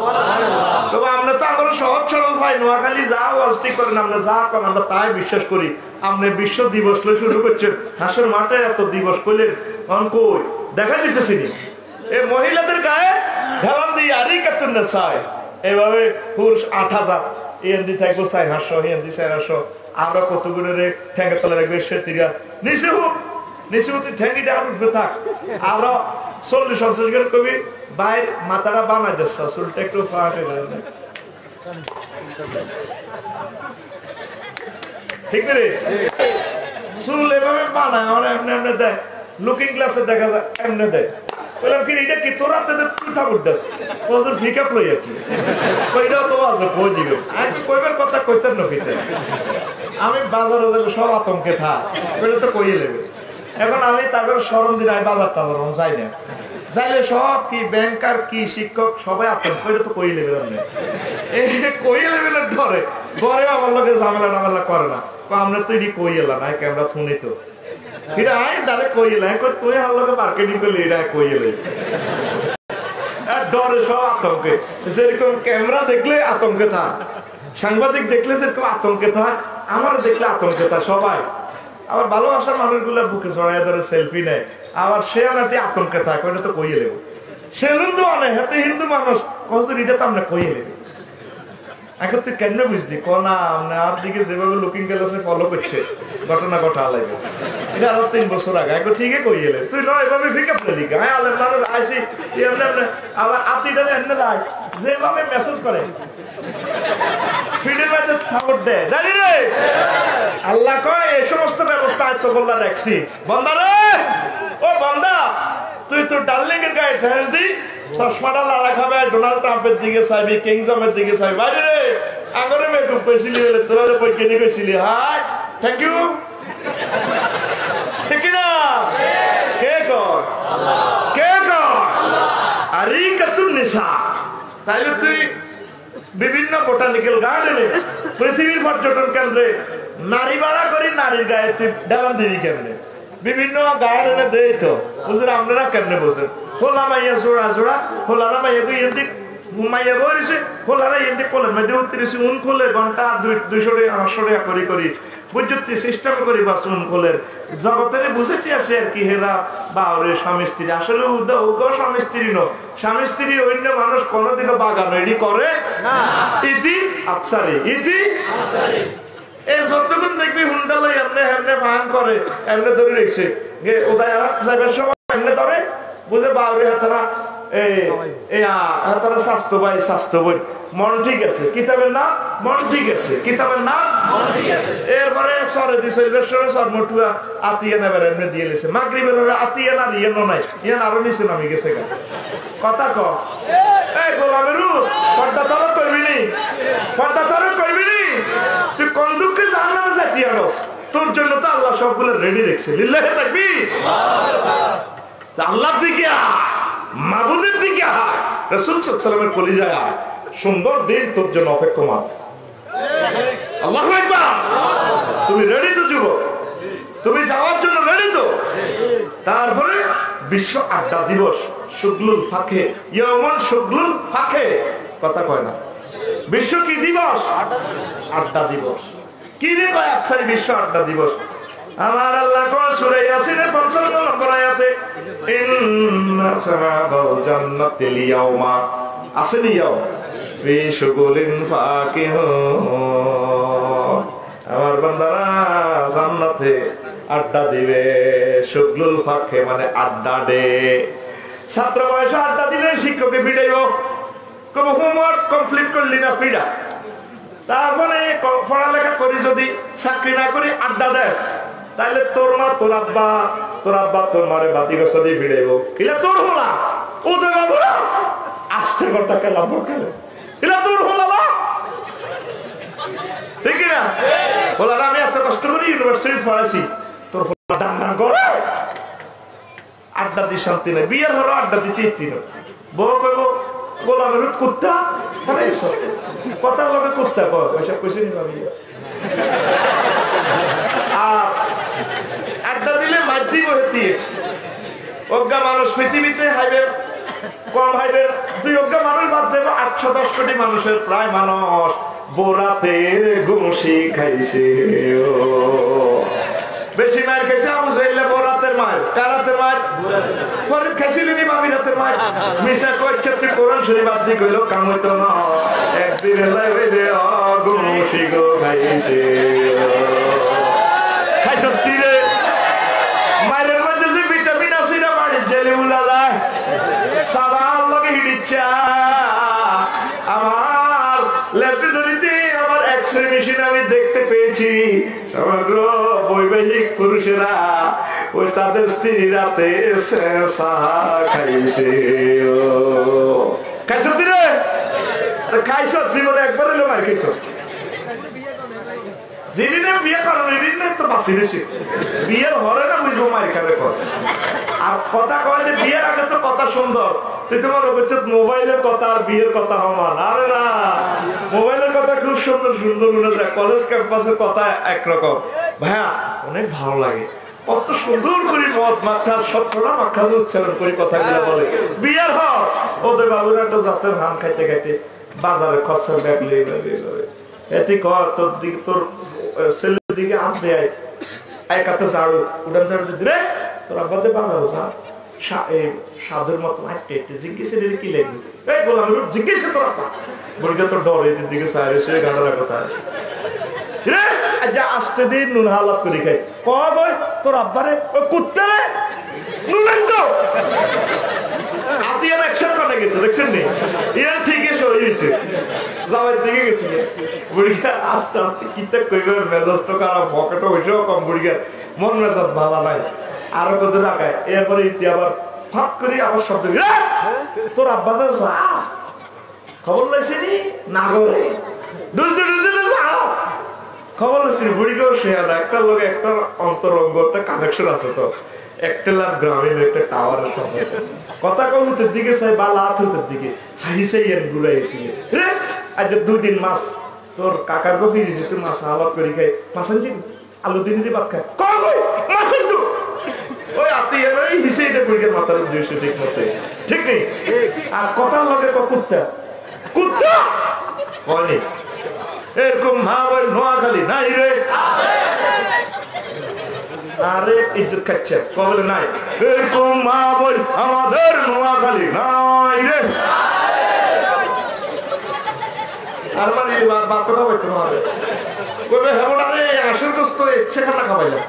তবে আমরা তো আমরা সহজ সরল ভাই, নোয়াখালী যা ওয়াজটি করেন, আমরা যা করেন আমরা তাই বিশ্বাস করি। আপনি বিশ্ব দিবস লই শুরু করছেন, হাসের মাঠে এত দিবস করলেন, কই দেখা দিতেছি নি? এই মহিলাদের গায়ে ঢালান দিয়ে আরিকাতুন নিসা, এইভাবে পুরুষ 8000, এন্দি থাকবো 400, এন্দি 400। আমরা কতগুলো রে ঠ্যাঙ্গে তলে রাখবে, সে তিরা নিচে হোক, নিচে হতে ঠ্যাঙ্গিটা আর উঠবে থাক। আমরা 40-50 করে কবি বাইর মাথাটা বানাই দিচ্ছে, চুলটা একটু ফাঁকে করে দেয়, ঠিক রে? চুল এভাবে বানায়, আমরা এমনি এমনি দেয়, লুকিং গ্লাসে দেখা যায় এমনি দেয়। বললাম কি এটা কি তোরা তাদের তুথা বুড্ডাস ওদের পিকআপ লই আর কি কইরাও তো আছে কই দিবে। আমি কইবার কথা কইতেন না কইতে, আমি বাজারে গেলে সব আতঙ্কে থাক, কইলে তো কইয়ে নেবে। এখন আমি তাদের স্মরণ দিন, আমি বাজার টাজার যাই না, যাইলে সব কি ব্যাংকার কি শিক্ষক সবাই আতঙ্ক, কইলে তো কইয়ে নেবে। আপনি এই কইয়ে নেবে না ডরে, ঘরে আমার লোকে ঝামেলা টামেলা করে না, আমরা তো এটি কই এলাম না ক্যামেরা শুনি তো এটা আই ডাইরেক্ট কই এলাম, তুই আমার লোকে মার্কেটিং করলে এটা কই এলে ডরে সব আতঙ্কে। যেরকম ক্যামেরা দেখলে আতঙ্কে থাক, সাংবাদিক দেখলে যেরকম আতঙ্কে থাক, আমার দেখলে আতঙ্কে থাক সবাই। আবার ভালোবাসার মানুষগুলো বুকে জড়াই ধরে সেলফি নেয়, আবার সে আনাটি আতঙ্কে থাক, ওইটা তো কইয়ে নেব। সে হিন্দু আনে, হাতে হিন্দু মানুষ কখন এটা তো আমরা কইয়ে নেব। এখন তুই কেন বুঝলি কোনা আর দিকে যেভাবে লুকিং গ্লাসে ফলো করছে ঘটনা ঘটা লাগবে, এটা আরো 3 বছর আগে এখন ঠিকই কই এলে তুই নয় এভাবে পিকআপ দিলি গায়ে আলের মানুষ আইসি আবার আপনিটা এমনি রাখ যেভাবে মেসেজ করে ফিডের মধ্যে খবর দেয় জানি রে আল্লাহ কয় এই সমস্ত ব্যবস্থা আয়ত্ত করলা রাখছি। বান্দা রে, ও বান্দা তুই তোর ডার্লিং এর গায়ে ঠেস দি, চশমাটা লাড়া খাবে, ডোনাল্ড ট্রাম্পের দিকে চাইবি, কিংজমের দিকে চাইবি, বাইরে রে আগরে মেকআপ কইছিলি বলে তোরা বৈজ্ঞানি কইছিলি। হাই থ্যাংক ইউ, ঠিক না? কে কর? কে কর? আরিকাতুন নিসা। তাইলে তুই বিভিন্ন বোটানিক্যাল গার্ডেনে, পৃথিবীর পর্যটন কেন্দ্রে নারী ভাড়া করি, নারীর গায়ে তুই ডালান দিবি কেমনে? বিভিন্ন গার্ডেনে দেই তো বুঝলেন, আপনারা কেমনে বসেন? হোলা মাইয়া জোড়া জোড়া, হোলারা মাইয়া এমনি মাইয়া বইছে, হোলারা এমনি কোলের মধ্যে উত্তরিছি, উন খোলে ঘন্টা 200 টাকা 800 টাকা করি করি বুঝতে সিস্টেম করি বা উন খোলের জগতের বুঝেছি আছে আর কি। হেরা বা ওরে স্বামী স্ত্রী, আসলে স্বামী স্ত্রী নো, স্বামী স্ত্রী অন্য মানুষ কোনোদিনও বাগান রেডি করে না। ইতি আফসারি, ইতি এই যতক্ষণ দেখবি হুন্ডা লই এমনি এমনি ফান করে, এমনি ধরে রেখেছে ওদায় যাইবার সময় এমনি ধরে বুঝে বাউরে হাতারা তারা স্বাস্থ্য ভাই স্বাস্থ্য বই মন ঠিক আছে, কিতাবের নাম মন ঠিক আছে, কিতাবের নাম এরপরে সরে দিছে সরমটুয়া আতিয়া নেবার এমনি দিয়ে লেছে মাগরিবের আতিয়া না দিয়ে নাই ইয়ান আরো নিচে নামি গেছে কথা ক এই গোলামেরু পর্দা তরক করবি নি, পর্দা তরক করবি নি, তুই কোন দুঃখে জাহান্নামে যাইতি আরস, তোর জন্য তো আল্লাহ সবগুলো রেডি রেখেছে। লিল্লাহি তাকবীর। আল্লাহর দিকে মাবুদের দিকে রাসূল সাল্লাল্লাহু আলাইহি ওয়াসাল্লামের কলিজায় সুন্দর দিন তোর জন্য অপেক্ষমান। আল্লাহু আকবার। তুমি রেডি তো যুবক, তুমি যাওয়ার জন্য রেডি তো? তারপরে বিশ্ব আড্ডা দিবস, শুগলুল ফাঁকে, ইয়াউমুন শুগলুল ফাঁকে, কথা কয় না। বিশ্ব কি দিবস? আড্ডা দিবস। কি রে কয় আফসারি বিশ্ব আড্ডা দিবস? আমার আল্লাহ কোন সূরা ইয়াসিনের 55 নম্বর আয়াতে ইন্না সাহাবাল জান্নাতিল ইয়াউমা আসেনি ইয়াউম ফি শুগুলিন ফাকিহুন, আমার বান্দারা জান্নাতে আড্ডা দিবে, শুগলুল ফাঁকে মানে আড্ডা দে। ছাত্র বয়সে আড্ডা দিলে শিক্ষককে পিটাইব, কবে হোমওয়ার্ক কমপ্লিট করলি না পিটা, তারপরে পড়ালেখা করি যদি চাকরি না করি আড্ডা দেশ, তাইলে তোর মা তোর আব্বা তোর মারে বাতি গছা দিয়ে ভিড়াইব, ইলা তোর হলা ও তো বাবু না আস্তে কথা কেলাম খেলে, ইলা তোর হলা না, ঠিক না? বলা আমি এত কষ্ট করি ইউনিভার্সিটি পড়াইছি, তোর হলা ডান্ডা করে আড্ডা দিয়ে শান্তি নেই, বিয়ের হলো আড্ডা দিতে ইতি না, বউ কইব গোলামের কুত্তা, কথার লগে কুত্তা কয় পয়সা কইছে নি ভাবি। আর আড্ডা দিলে মাধ্যম হইতে অজ্ঞা মানুষ পৃথিবীতে হাইবে কম হাইবে 2 অজ্ঞা মানুষ বাদ যাবে 810 কোটি মানুষের প্রায় মানুষ বোরাতের ঘুষি খাইছে, বেশি মার খাইছে আবু জাহেল বোরাতের মার, কারাতের মার পরে খাইছিলেন ইমামি রাতের মার, মিশা কইছে তুই কোরআন শরীফ বাদ দি কইলো কাম হইতো না, একদিন লাই হইবে ঘুষি গো খাইছে, খাইছো তীরে মায়ের মধ্যে যে ভিটামিন আছে না বাড়ির জেলে বুঝা যায়, সাবান লগে হিডিচ্ছা, আমার ল্যাবরেটরিতে আমার এক্সরে মেশিন আমি দেখতে পেয়েছি, সমগ্র বৈবাহিক পুরুষেরা ওই তাদের স্ত্রী রাতে খাইছে, খাইছো তীরে খাইছো, জীবনে একবার এলো মার খাইছো, যেদিনে বিয়ে করেন এদিনে তো বাঁচি বেশি, বিয়ের হরে না বুঝবো মারি খাবে কর। আর কথা কয় যে বিয়ের আগে তো কথা সুন্দর, তুই তোমার অভিযোগ মোবাইলের কথা আর বিয়ের কথা সমান, আরে না মোবাইলের কথা খুব সুন্দর সুন্দর মনে যায়, কলেজ ক্যাম্পাসের কথা একরকম, ভাইয়া অনেক ভালো লাগে, কত সুন্দর করে মদ মাখা সবটা মাখা উচ্চারণ করে কথাগুলো বলে, বিয়ের হর ওদের বাবুরা তো যাচ্ছে ধান খাইতে খাইতে বাজারে খরচার ব্যাগ লিয়ে এটি কর তোর দিকে তোর ছেলের দিকে হাত দেয় এক হাতে ঝাড়ু উঠান ঝাড়ু দিলে তোর আব্বাতে বাজার সাধুর মতো হাঁটতে হাঁটতে জিজ্ঞেস কি লাগবে, এই বললাম জিজ্ঞেস তোর আব্বা বলিকে তোর ডর এদের দিকে সাইরে সে গাঁড়ার কথা আসতে দিন নুন হালাত করে খাই, কয় তোর আব্বারে ওই কুত্তে নুন তো আতিয়ান অ্যাকশন করে গেছে, দেখছেন নি ইয়ার ঠিকই সই হয়েছে, জামাইয়ের দিকে গেছিল বুড়িকা আস্তে আস্তে কিতা কইবে, মেজাজ তো খারাপ, পকেটও হইছেও কম, বুড়িকার মন মেজাজ ভালো নাই, আরো কত টাকায়, এরপরে ইতি আবার ফাঁক করি আবার শব্দ তোর আব্বা যা খবর লাইছে নি না করে ডুলতে ডুলতে যাও খবর লাইছে, বুড়িকেও শেয়ার একটা লোক একটা অন্তরঙ্গ একটা কানেকশন আছে, তো একটা লাভ গ্রামীণ একটা টাওয়ারের সঙ্গে কথা কবুতের দিকে চাই বা লাথুতের দিকে হাইছে এর গুলাই দিকে রে আজ 2 দিন মাস তোর কাকার গফি দিছে, তুই মাছ আলাপ করি খাই, মাছের দিন আলু দিন দিয়ে ভাত খায়, কই মাছের তো ওই আত্মীয় হিসে এটা বুড়িকে মাথার উদ্দেশ্য ঠিক মতে ঠিক নেই, আর কথার লগে কুত্তা কুত্তা বলে এরকম মা বল নোয়াখালী নাই রে, আরে ইজ্জত খাচ্ছে কবলে নাই, এরকম মা বল আমাদের নোয়াখালী নাই রে, আর মানে বাচ্চাটা হইতে হবে কবে হবো না রে, আসল কষ্ট ইচ্ছে খানা খাওয়াইলাম,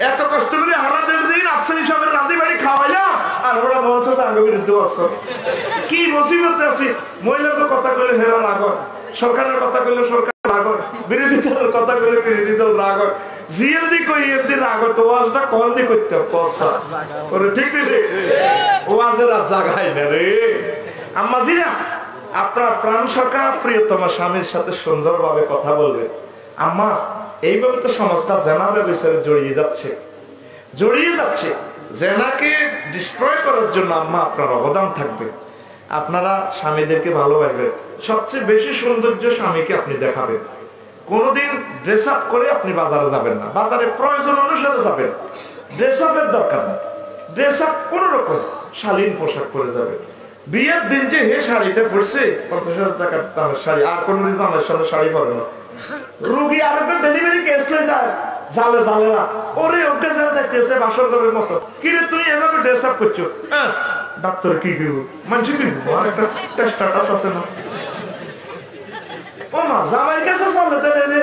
এত কষ্ট করে আমাদের দিন আফসার হিসাবে রাঁধি বাড়ি খাওয়াইলাম, আর ওরা মঞ্চ আঙ্গ বিরুদ্ধে বাস করে কি মুসিবতে আছি মহিলাদের কথা কইলে হেরা রাগ হয় সরকারের কথা কইলে সরকার রাগ হয় বিরোধী দলের কথা কইলে বিরোধী দল রাগ হয় জিএমডি কই এমডি রাগ হয় তো ওয়াজটা কোন দি করতে পয়সা ওরে ঠিক রে ওয়াজের আর জায়গায় না রে আম্মাজিরা আপনার প্রাণ সখা প্রিয়তম স্বামীর সাথে সুন্দরভাবে কথা বলবে আম্মা এইভাবে তো সমাজটা জেনারেল বিষয়ে জড়িয়ে যাচ্ছে জেনাকে ডিস্ট্রয় করার জন্য আম্মা আপনার অবদান থাকবে আপনারা স্বামীদেরকে ভালোবাসবেন সবচেয়ে বেশি সৌন্দর্য স্বামীকে আপনি দেখাবেন কোনোদিন ড্রেস আপ করে আপনি বাজারে যাবেন না বাজারে প্রয়োজন অনুসারে যাবেন ড্রেস আপের দরকার নেই ড্রেস আপ কোন রকম শালীন পোশাক পরে যাবে বিয়ের দিন যে হে শাড়িটা পরছে 50,000 টাকার দামের শাড়ি আর কোনোদিন আমার সামনে শাড়ি পরে না রোগী আর একটা ডেলিভারি কেস হয়ে যায় জালে না ওরে ওকে যা যাইতেছে বাসর ঘরের মতো কি রে তুই এভাবে ড্রেস আপ করছো ডাক্তার কি দিব মানুষ কি আর একটা স্ট্যাটাস আছে না ও মা জামাই কাছে সামনে দেবে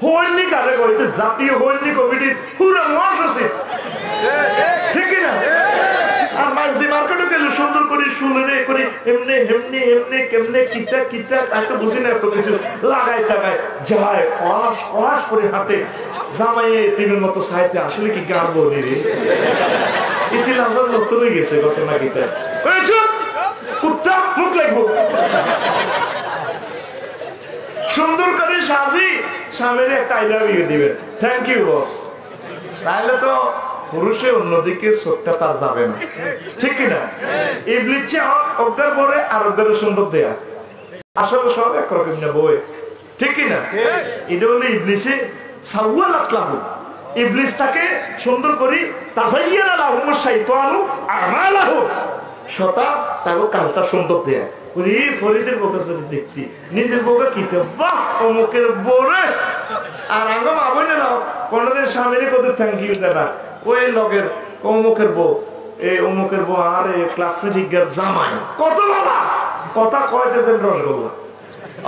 হইনি কারে কইতে জাতীয় হইনি কমিটি পুরো মাস আছে ঠিক না আর মাছ দি মার্কেটে গেলে সুন্দর করে শুনে করে এমনি এমনি এমনি কেমনে কিতা এত বুঝি না এত কিছু লাগাই টাকায় যায় কলাস করে হাতে জামাইয়ে তিনের মতো সাইতে আসলে কি গান বলি রে ইতিল আমার নতুন হয়ে গেছে ঘটনা গীতা কুত্তা মুখ লাগবো সুন্দর করে সাজি স্বামীর একটা আই লাভ ইউ দিবেন থ্যাংক ইউ বস তাহলে তো পুরুষে অন্যদিকে চোখটা তার যাবে না ঠিক না ইবলিসে ওটার পরে আর ওদের সুন্দর দেয়া আসলে সব একরকম না বই ঠিক না এটা হলো ইবলিসে সাওয়াল আতলাহু ইবলিসটাকে সুন্দর করি তাজাইয়ানা লাহুম শাইতানু আমালাহু শতা তাকে কাজটা সুন্দর দেয়া ওরে ফরিদের বউকে যদি দেখতি নিজের বউকে কিতে বাহ অমুকের বউরে আর আঙ্গ মাবই না কোনদিন স্বামীর কত থ্যাংক ইউ দেনা ওই লগের অমুকের বউ এই অমুকের বউ আর এই ক্লাসমেট হিগের জামাই কত বাবা কথা কয়তেছেন রসগোল্লা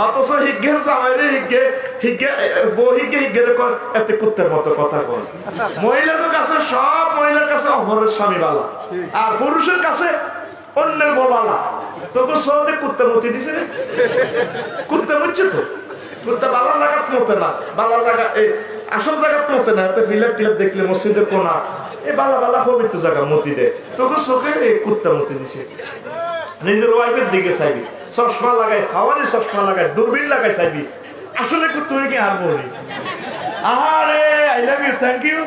অথচ হিগের জামাইরে হিগে বউ হিগের এত কুত্তের মতো কথা কয় মহিলাদের কাছে সব মহিলার কাছে অপরের স্বামী বালা আর পুরুষের কাছে অন্যের বউ বালা তোকে সহজে কুত্তে মতি দিছে রে কুত্তে মরছে তো কুত্তে বালা লাগাত মতে না বালা লাগা এই আসল জায়গা মতে না এত ফিলাপ দেখলে মসজিদে কোনা এই বালা পবিত্র জায়গা মতি দেয় তোকে চোখে এই কুত্তে মতি দিছে নিজের ওয়াইফের দিকে চাইবি চশমা লাগাই হাওয়ানি চশমা লাগাই দূরবীন লাগাই চাইবি আসলে তুই কি আর বলি আরে I love you thank you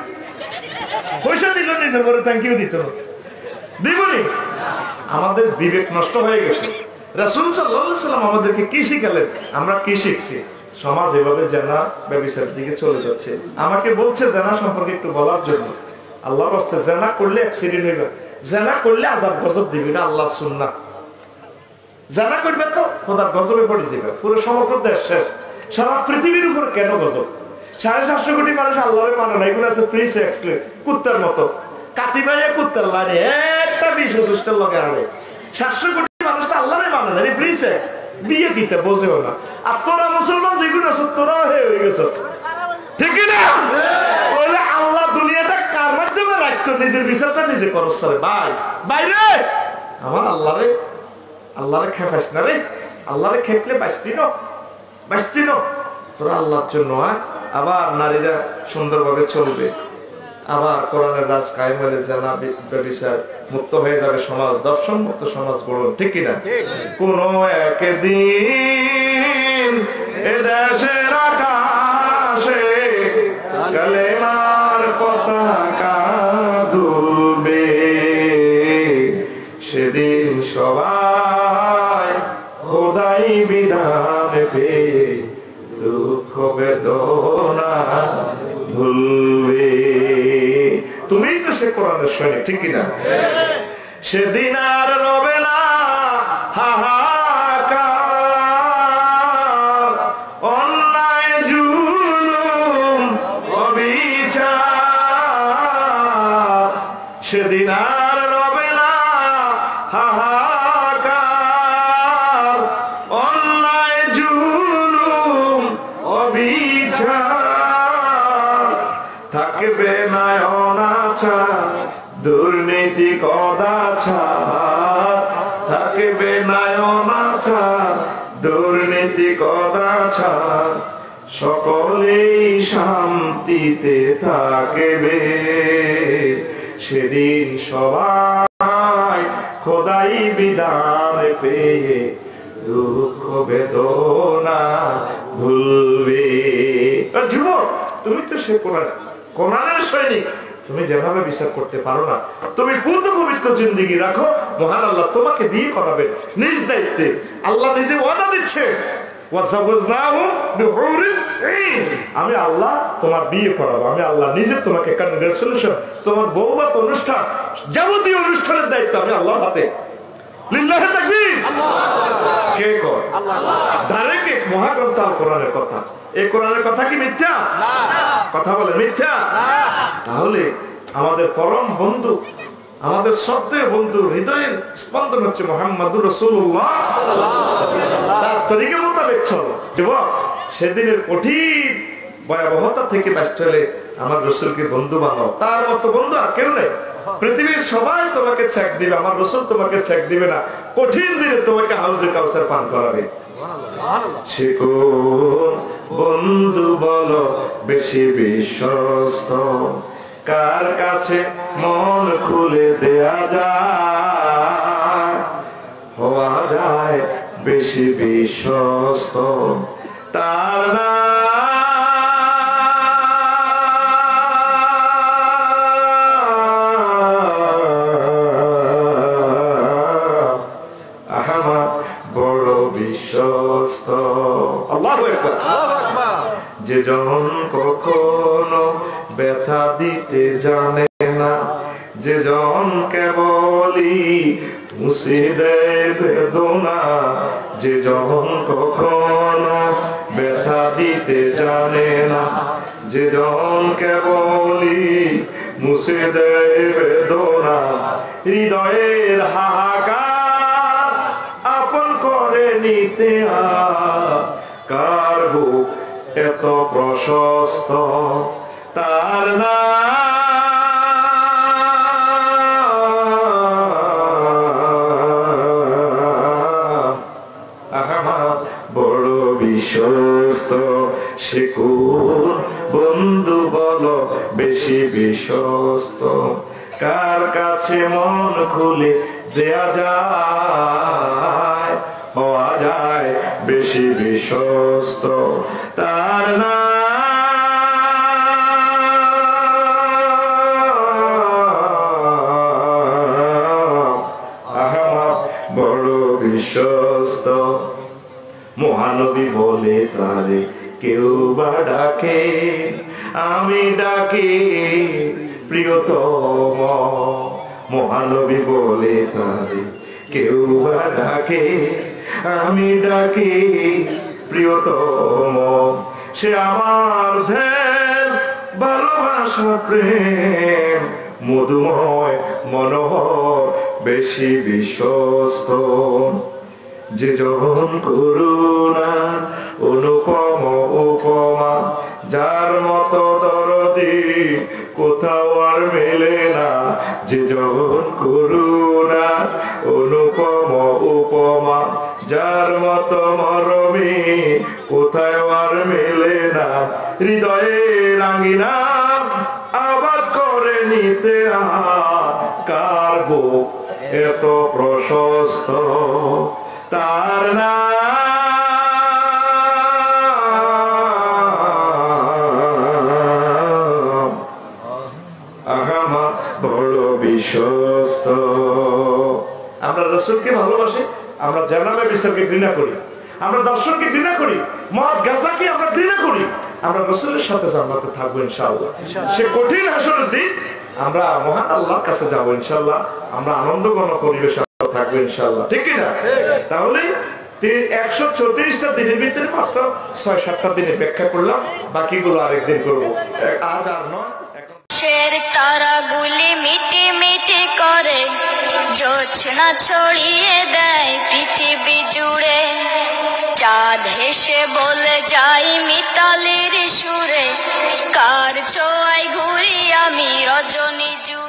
পয়সা দিল নিজের বলে থ্যাংক ইউ দিত দিবনি আমাদের বিবেক নষ্ট হয়ে গেছে রাসূল সাল্লাল্লাহু আলাইহি ওয়াসাল্লাম আমাদেরকে কি শিখালেন আমরা কি শিখছি সমাজ এভাবে জানা ব্যভিচারের দিকে চলে যাচ্ছে আমাকে বলছে জানা সম্পর্কে একটু বলার জন্য আল্লাহর রাস্তে জানা করলে অ্যাক্সিডেন্ট হইবে জানা করলে আযাব গজব দিবে না আল্লাহর সুন্নাহ জানা করবে তো খোদার গজবে পড়ে যাবে পুরো সমগ্র দেশ শেষ সারা পৃথিবীর উপর কেন গজব 750 কোটি মানুষ আল্লাহরে মানে না এগুলো আছে ফ্রি সেক্স কুত্তার মতো কাতিবাইয়া কুত্তার লাগে একটা বিশ্বস্তের লগে আরে 700 কোটি মানুষ তো আল্লাহরে মানে না ফ্রি সেক্স বিয়ে দিতে বোঝেও না আর তোরা মুসলমান যেগুলো আছো তোরাও হয়ে গেছো ঠিক না বলে আল্লাহ দুনিয়াটা কার মাধ্যমে রাখতো নিজের বিচারটা নিজে করছ ভাই বাইরে আমার আল্লাহরে খেপাইস না রে আল্লাহরে খেপলে বাঁচতি না তোরা আল্লাহর জন্য আবার নারীরা সুন্দরভাবে চলবে আবার কোরআনের রাজ কায়েম হলে জানা ব্যভিচার মুক্ত হয়ে যাবে সমাজ দর্শন মুক্ত সমাজ গড়ন ঠিক কিনা কোন একদিন এ দেশের আকাশে কালেমার পতাকা দুলবে সেদিন সবাই খোদাই বিধান পেয়ে দুঃখ বেদনা ভুলবে তুমি তো সে কোরআনের সৈনিক ঠিক কিনা সেদিন আর রবে না হাহাকার অন্যায় জুলুম অবিচার সেদিন আর রবে না হাহাকার অন্যায় জুলুম অবিচার থাকবে না অনাচার দুর্নীতি কদাচার ছাড়, থাকবে নায়নাচার, দুর্নীতি কদাচার, সকলেই শান্তিতে থাকবে। সেদিন সবাই খোদাই বিধান পেয়ে দুঃখ বেদনা ভুলবে। যুবক, তুমি তো সে কোরআনের সৈনিক, তুমি যেভাবে বিচার করতে পারো না, তুমি পূর্ণ পবিত্র জিন্দেগি রাখো, মহান আল্লাহ তোমাকে বিয়ে করাবে নিজ দায়িত্বে। আল্লাহ নিজে ওয়াদা দিচ্ছে, আমি আল্লাহ তোমার বিয়ে করাবো, আমি আল্লাহ নিজে তোমাকে কনগ্রাচুলেশন, তোমার বৌভাত অনুষ্ঠান, যাবতীয় অনুষ্ঠানের দায়িত্ব আমি আল্লাহর হাতে। লিল্লাহি তাকবীর। কে কয়? ডাইরেক্ট মহাগ্রন্থ আল কোরআনের কথা। এই কোরআনের কথা কি মিথ্যা? কথা বলে মিথ্যা? তাহলে আমাদের পরম বন্ধু, আমাদের শ্রদ্ধেয় বন্ধু, হৃদয়ের স্পন্দন হচ্ছে মুহাম্মদুর রাসূলুল্লাহ। তার তরিকা মোতাবেক চলো যুবক। সেদিনের কঠিন ভয়াবহতা থেকে বাঁচতে হলে আমার রাসূলকে বন্ধু বানাও। তার মতো বন্ধু আর কেউ নেই। পৃথিবীর সবাই তোমাকে চেক দিবে, আমার রাসূল তোমাকে চেক দিবে না। কঠিন দিনে তোমাকে হাউজে কাউসার পান করাবে। সে কোন বন্ধু বলো বেশি বিশ্বস্ত, কার কাছে মন খুলে দেয়া যায়, হওয়া যায় বেশি বিশ্বস্ত তার নাম আহমদ, বড় বিশ্বস্ত। আল্লাহু আকবার। যে জন কখনো ব্যথা দিতে জানে না, যে জন কেবলই মুছে দেয় বেদনা, যে জন কখনো ব্যথা দিতে জানে না, যে জন কেবলই মুছে দেয় বেদনা, হৃদয়ের হাহাকার আপন করে নিতে কার বুক এত প্রশস্ত, তার নাম আহমদ, বড় বিশ্বস্ত। সে কোন বন্ধু বলো বেশি বিশ্বস্ত, কার কাছে মন খুলে দেয়া যায়, হওয়া যায় বেশি বিশ্বস্ত তার নাম আহমদ, বড় বিশ্বস্ত। মহানবী বলে তারে কেউ বা ডাকে, আমি ডাকি প্রিয়তম। মহানবী বলে তারে কেউ বা ডাকে, আমি ডাকি প্রিয়তম। সে আমার ধ্যান ভালোবাসা প্রেম মধুময় মনোহর বেশি বিশ্বস্ত। যে জন করুণা অনুপম উপমা, যার মতো দরদি কোথাও আর মেলে না। যে জন করুণা অনুপম উপমা, যার মতো মরমী কোথায় আর মেলে না। হৃদয়ে রাঙিনা আবাদ করে নিতে কার বুক এত প্রশস্ত, তার নাম আহমদ, বড় বিশ্বস্ত। আমরা রাসূলকে ভালোবাসি, আমরা জানাবে বিচারকে ঘৃণা করি, আমরা দর্শনকে ঘৃণা করি, মদ গাঁজাকে আমরা ঘৃণা করি। আমরা রাসূলের সাথে জান্নাতে থাকবো ইনশাআল্লাহ। সে কঠিন হাসরের দিন আমরা মহান আল্লাহর কাছে যাবো ইনশাআল্লাহ। আমরা আনন্দঘন পরিবেশে থাকবো ইনশাআল্লাহ, ঠিক কি না? তাহলে 134টা দিনের ভিতরে মাত্র 6-7টা দিনে ব্যাখ্যা করলাম, বাকিগুলো আরেকদিন করবো, আজ আর নয়। শের তারাগুলি মিটি মিটি করে, জোছনা ছড়িয়ে দেয় পৃথিবী জুড়ে। চাঁদ হেসে বলে যাই মিতালির সুরে, কার ছোঁয়ায় ঘুরি আমি রজনী জুড়ে।